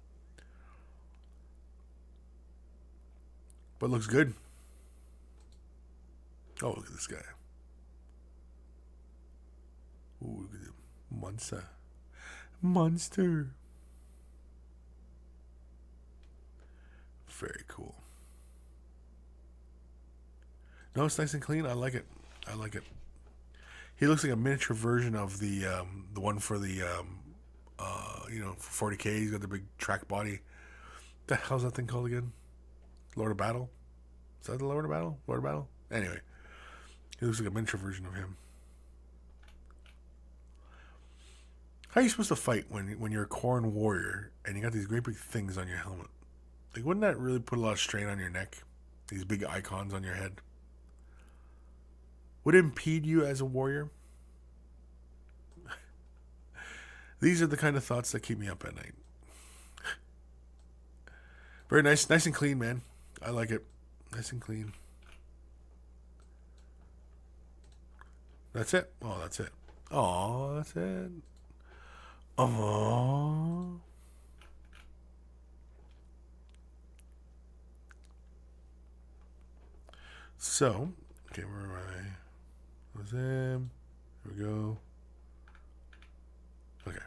But looks good. Oh, look at this guy. Ooh, look at him. Monster. Very cool. No, it's nice and clean. I like it. He looks like a miniature version of the one for the for 40K. He's got the big track body. The hell's that thing called again? Lord of Battle? Is that the Lord of Battle? Lord of Battle? Anyway, he looks like a miniature version of him. How are you supposed to fight when you're a Khorne warrior and you got these great big things on your helmet? Like, wouldn't that really put a lot of strain on your neck? These big icons on your head. Would it impede you as a warrior? These are the kind of thoughts that keep me up at night. Very nice and clean, man. I like it. Nice and clean. That's it. Oh, that's it. Oh, that's it. Oh. So, okay, where am I? Was him. Here we go. Okay.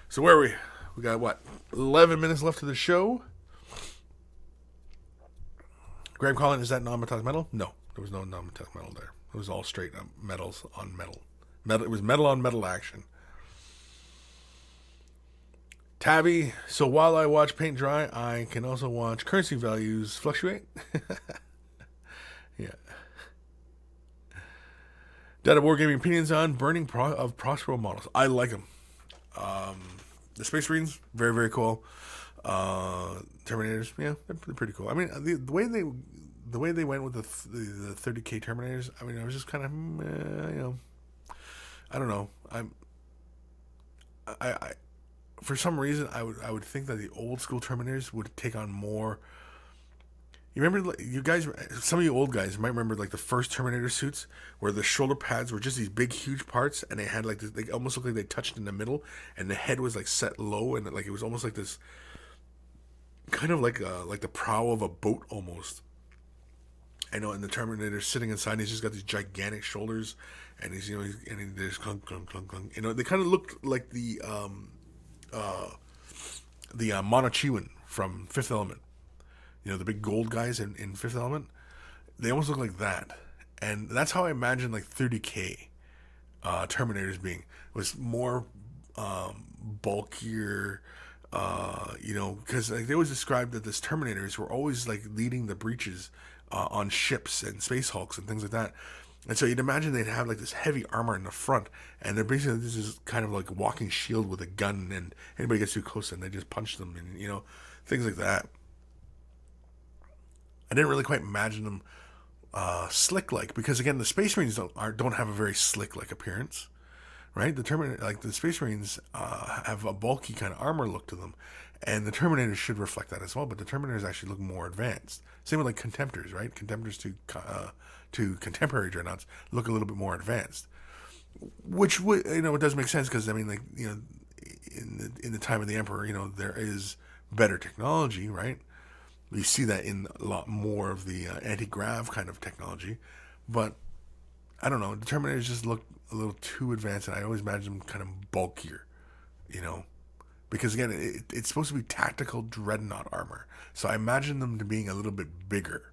So where are we? We got what? 11 minutes left of the show. Graham Collin, is that non-metallic metal? No, there was no non-metallic metal there. It was all straight up metals on metal. It was metal on metal action. Tabby, so while I watch paint dry, I can also watch currency values fluctuate. Yeah. Data Wargaming opinions on burning of Prospero models. I like them. The Space Marines, very, very cool. Terminators, yeah, they're pretty cool. I mean, the way they went with the 30K Terminators, I mean, I was just kind of, I don't know. I for some reason, I would think that the old school Terminators would take on more. You remember, you guys, some of you old guys might remember like the first Terminator suits where the shoulder pads were just these big, huge parts, and they had like this, they almost looked like they touched in the middle, and the head was like set low, and like it was almost like this, kind of like the prow of a boat almost. I know, and the Terminator sitting inside, he's just got these gigantic shoulders, and he's and there's clunk clunk clunk clunk. They kind of looked like the Monochiwan from Fifth Element. The big gold guys in Fifth Element, they almost look like that. And that's how I imagine like 30K Terminators being. It was more bulkier, because like they always described that this Terminators were always like leading the breaches on ships and Space Hulks and things like that. And so you'd imagine they'd have like this heavy armor in the front, and they're basically this is kind of like a walking shield with a gun, and anybody gets too close and they just punch them, and things like that. I didn't really quite imagine them slick-like, because again, the Space Marines don't have a very slick-like appearance, right? The Space Marines have a bulky kind of armor look to them, and the Terminators should reflect that as well. But the Terminators actually look more advanced. Same with like Contemptors, right? Contemptors to contemporary Dreadnoughts look a little bit more advanced, which would it does make sense, because I mean, like in the time of the Emperor, there is better technology, right? You see that in a lot more of the anti-grav kind of technology. But, I don't know, the Terminators just look a little too advanced, and I always imagine them kind of bulkier, Because, again, it's supposed to be tactical Dreadnought armor. So I imagine them to being a little bit bigger,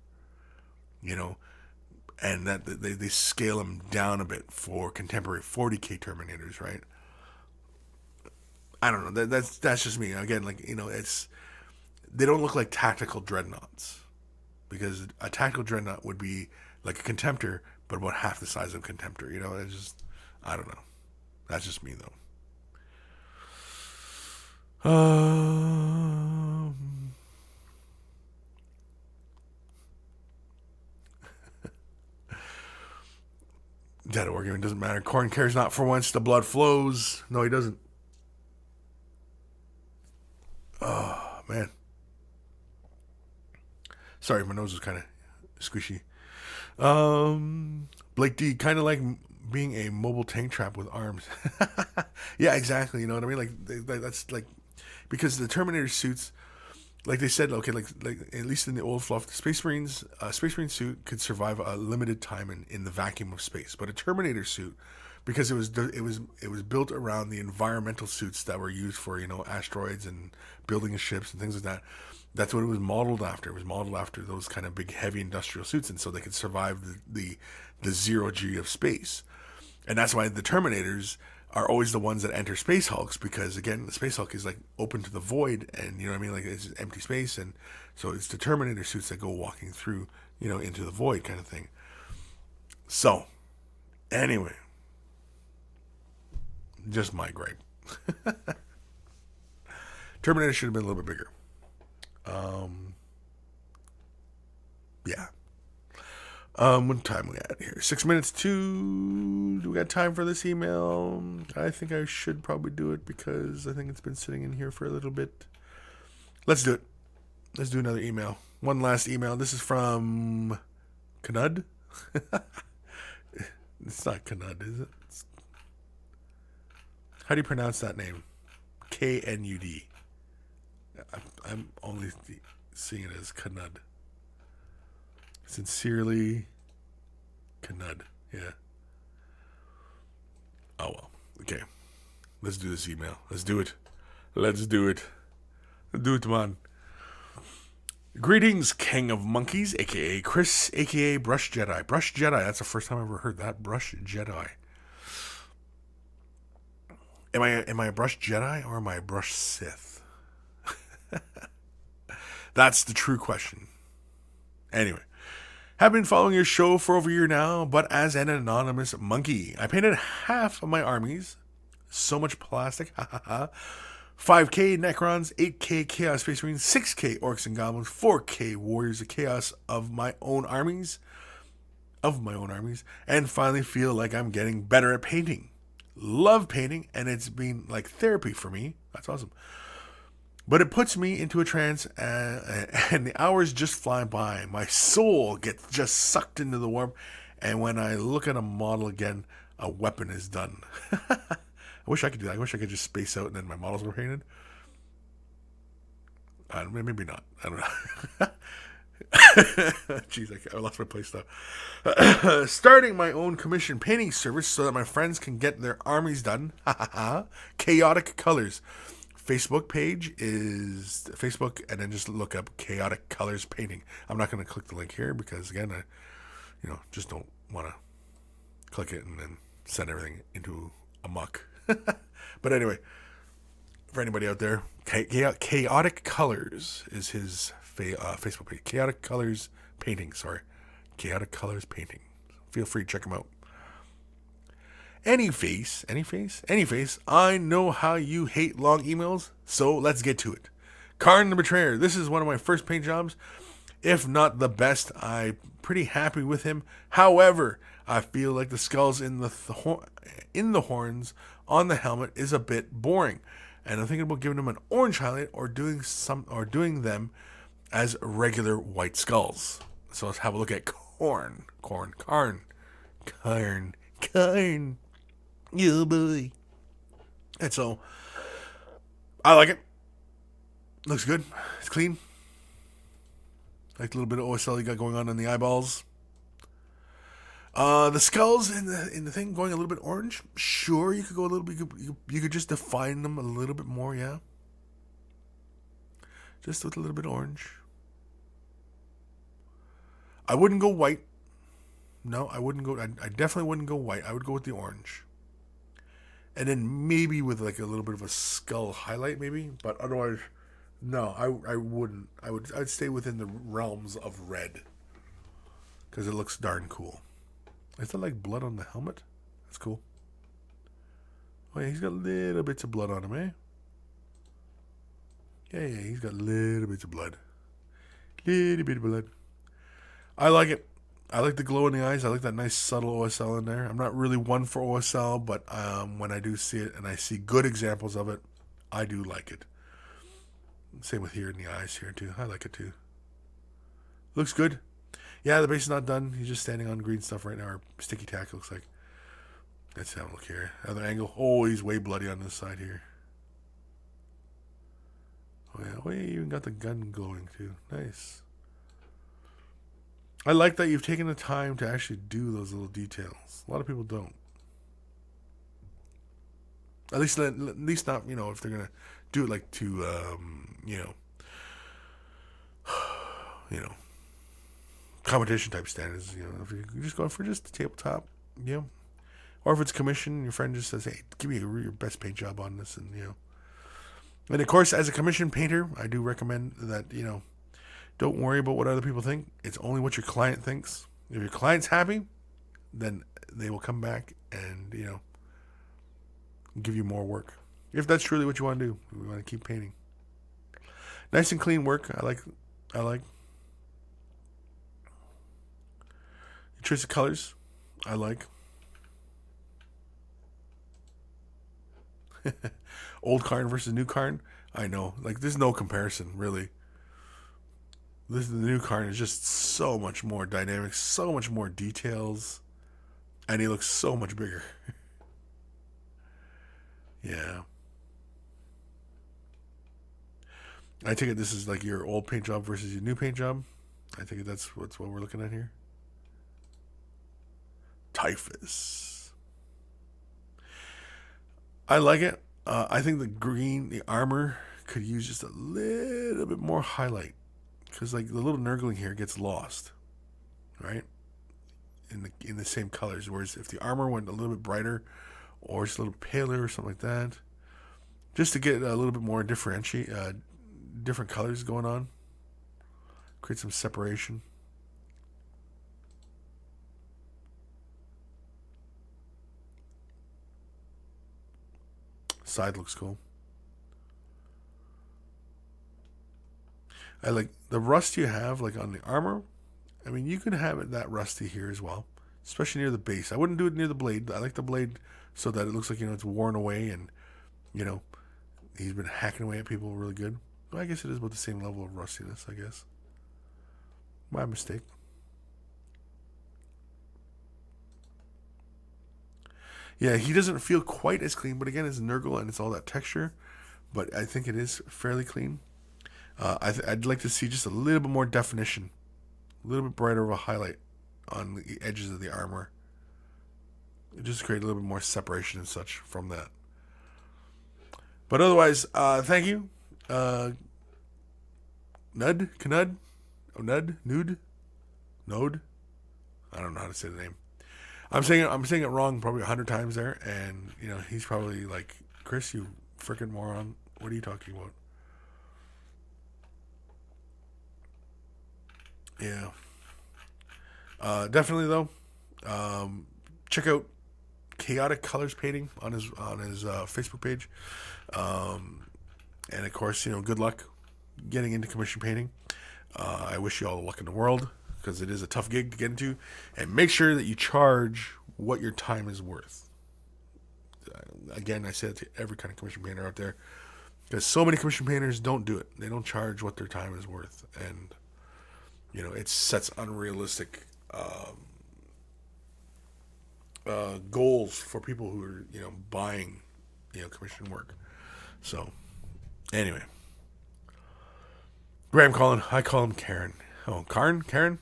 and that they scale them down a bit for contemporary 40K Terminators, right? I don't know. That's just me. Again, like, they don't look like tactical Dreadnoughts, because a tactical Dreadnought would be like a Contemptor, but about half the size of a Contemptor. It's just, I don't know. That's just me, though. Dead argument doesn't matter. Corn cares not for once. The blood flows. No, he doesn't. Oh, man. Sorry, my nose was kind of squishy. Blake D, kind of like being a mobile tank trap with arms. Yeah, exactly. You know what I mean? Like that's like, because the Terminator suits, like they said, okay, like at least in the old fluff, the Space Marine suit could survive a limited time in the vacuum of space, but a Terminator suit, because it was built around the environmental suits that were used for asteroids and building of ships and things like that. That's what it was modeled after. It was modeled after those kind of big, heavy industrial suits, and so they could survive the zero G of space. And that's why the Terminators are always the ones that enter Space Hulks, because again, the Space Hulk is like open to the void, and you know what I mean, like it's empty space, and so it's the Terminator suits that go walking through, into the void kind of thing. So, anyway, just my gripe. Terminator should have been a little bit bigger. Yeah. What time we at here? 6 minutes to... Do we got time for this email? I think I should probably do it, because I think it's been sitting in here for a little bit. Let's do it. Let's do another email. One last email. This is from... Knud? It's not Knud, is it? How do you pronounce that name? Knud. I'm only seeing it as Knud. Sincerely, Knud. Yeah. Oh, well. Okay. Let's do this email. Let's do it. Let's do it. Let's do it, man. Greetings, King of Monkeys, a.k.a. Kris, a.k.a. Brush Jedi. Brush Jedi. That's the first time I've ever heard that. Brush Jedi. Am I a Brush Jedi, or am I a Brush Sith? That's the true question. Anyway. Have been following your show for over a year now, but as an anonymous monkey, I painted half of my armies. So much plastic, ha ha ha. 5K Necrons, 8K Chaos Space Marines, 6K Orcs and Goblins, 4K Warriors of Chaos of my own armies, and finally feel like I'm getting better at painting. Love painting, and it's been like therapy for me. That's awesome. But it puts me into a trance, and the hours just fly by. My soul gets just sucked into the warp, and when I look at a model again, a weapon is done. I wish I could do that. I wish I could just space out and then my models were painted. Maybe not. I don't know. Jeez, I lost my play stuff. Starting my own commission painting service so that my friends can get their armies done. Chaotic Colors. Facebook page is Facebook, and then just look up Chaotic Colors Painting. I'm not going to click the link here because, again, I just don't want to click it and then send everything into a muck. But anyway, for anybody out there, Chaotic Colors is his Facebook page. Chaotic Colors Painting, sorry. Chaotic Colors Painting. Feel free to check him out. Any face. I know how you hate long emails, so let's get to it. Karn the Betrayer. This is one of my first paint jobs. If not the best, I'm pretty happy with him. However, I feel like the skulls in the horns on the helmet is a bit boring, and I'm thinking about giving him an orange highlight or doing them as regular white skulls. So let's have a look at Karn. Yeah, boy. And so, I like it. Looks good. It's clean. Like a little bit of OSL you got going on in the eyeballs. The skulls in the thing going a little bit orange. Sure, you could go a little bit. You could just define them a little bit more, yeah. Just with a little bit of orange. I wouldn't go white. No, I wouldn't go. I definitely wouldn't go white. I would go with the orange. And then maybe with like a little bit of a skull highlight, maybe. But otherwise, no, I wouldn't. I'd stay within the realms of red because it looks darn cool. Is that like blood on the helmet? That's cool. Oh yeah, he's got little bits of blood on him, eh? Yeah, he's got little bits of blood. Little bit of blood. I like it. I like the glow in the eyes. I like that nice subtle OSL in there. I'm not really one for OSL, but when I do see it and I see good examples of it, I do like it. Same with here in the eyes here too. I like it too. Looks good. Yeah, the base is not done. He's just standing on green stuff right now. Or sticky tack looks like. Let's have a look here. Other angle. Oh, he's way bloody on this side here. Oh yeah, well, you even got the gun glowing too. Nice. I like that you've taken the time to actually do those little details. A lot of people don't. At least not, if they're gonna do it like to, competition type standards. If you're just going for just the tabletop, or if it's commission, your friend just says, "Hey, give me your best paint job on this," and And of course, as a commission painter, I do recommend that don't worry about what other people think. It's only what your client thinks. If your client's happy, then they will come back and, give you more work. If that's truly what you want to do. We want to keep painting. Nice and clean work. I like. Choice of colors. I like. Old Karn versus new Karn. I know. Like, there's no comparison, really. The new Karn is just so much more dynamic, so much more details, and he looks so much bigger. Yeah. I take it this is like your old paint job versus your new paint job. I think that's what we're looking at here. Typhus. I like it. I think the armor could use just a little bit more highlight. Because like the little nurgling here gets lost, right? In the same colors. Whereas if the armor went a little bit brighter, or just a little paler or something like that, just to get a little bit more different colors going on, create some separation. Side looks cool. I like the rust you have like on the armor. I mean, you could have it that rusty here as well, especially near the base. I wouldn't do it near the blade. I like the blade so that it looks like, it's worn away and, he's been hacking away at people really good. Well, I guess it is about the same level of rustiness, I guess. My mistake. Yeah, he doesn't feel quite as clean, but again, it's Nurgle and it's all that texture. But I think it is fairly clean. I'd like to see just a little bit more definition, a little bit brighter of a highlight on the edges of the armor. Just create a little bit more separation and such from that. But otherwise, thank you. Nud? Knud? Oh, Nud? Nude? Node? I don't know how to say the name. I'm saying it wrong probably 100 times there, and he's probably like, Kris, you freaking moron. What are you talking about? Yeah. Definitely though. Check out Chaotic Colors Painting on his Facebook page. And of course, good luck getting into commission painting. I wish you all the luck in the world, because it is a tough gig to get into, and make sure that you charge what your time is worth. Again, I say it to every kind of commission painter out there, because so many commission painters don't do it. They don't charge what their time is worth, and it sets unrealistic goals for people who are buying commission work. So anyway, Graham Collin, I call him Karen. Oh, Karen.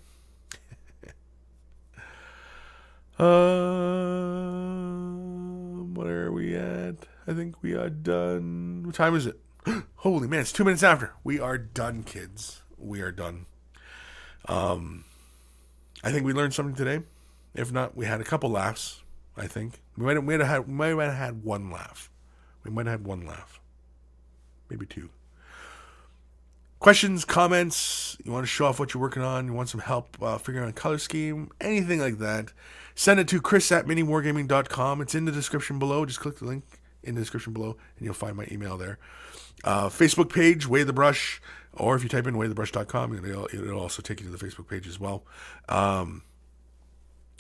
What are we at? I think we are done. What time is it? Holy man, it's 2 minutes after. We are done, kids. We are done. I think we learned something today. If not, we had a couple laughs. I think we might have had one laugh. We might have had one laugh, maybe two. Questions, comments, you want to show off what you're working on, you want some help figuring out a color scheme, anything like that, send it to Kris@miniwargaming.com. It's in the description below. Just click the link in the description below and you'll find my email there. Facebook page, Way the Brush, or if you type in waythebrush.com, it'll also take you to the Facebook page as well.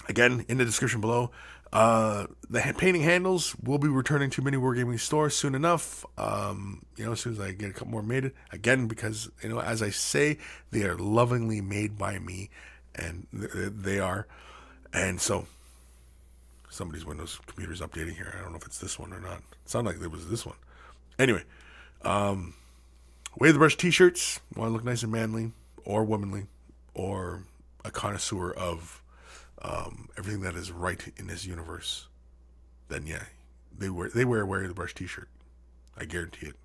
Again, in the description below. The painting handles will be returning to Mini Wargaming store soon enough. As soon as I get a couple more made. Again, because, as I say, they are lovingly made by me, and they are. And so, somebody's Windows computer's updating here. I don't know if it's this one or not. It sounded like it was this one. Anyway, Way the Brush t-shirts. Want to look nice and manly, or womanly, or a connoisseur of everything that is right in this universe, then yeah, they wear Way the Brush t-shirt. I guarantee it.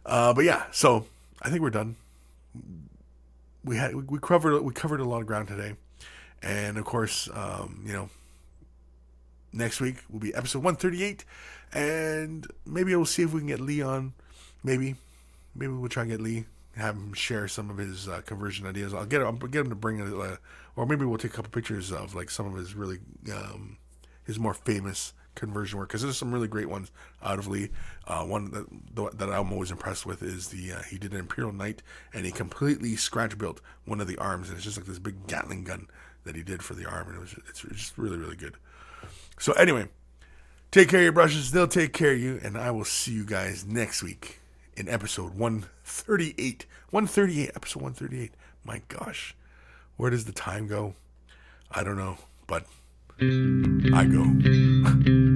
But yeah, so I think we're done. We covered a lot of ground today, and of course, next week will be episode 138, and maybe we'll see if we can get Lee on. Maybe we'll try and get Lee. Have him share some of his conversion ideas. I'll get him to bring it, or maybe we'll take a couple pictures of like some of his really his more famous conversion work, because there's some really great ones out of Lee. One that I'm always impressed with is he did an Imperial Knight, and he completely scratch built one of the arms, and it's just like this big Gatling gun that he did for the arm, and it's just really, really good. So anyway, take care of your brushes, they'll take care of you, and I will see you guys next week in episode 138. Episode 138. My gosh. Where does the time go? I don't know, but I go.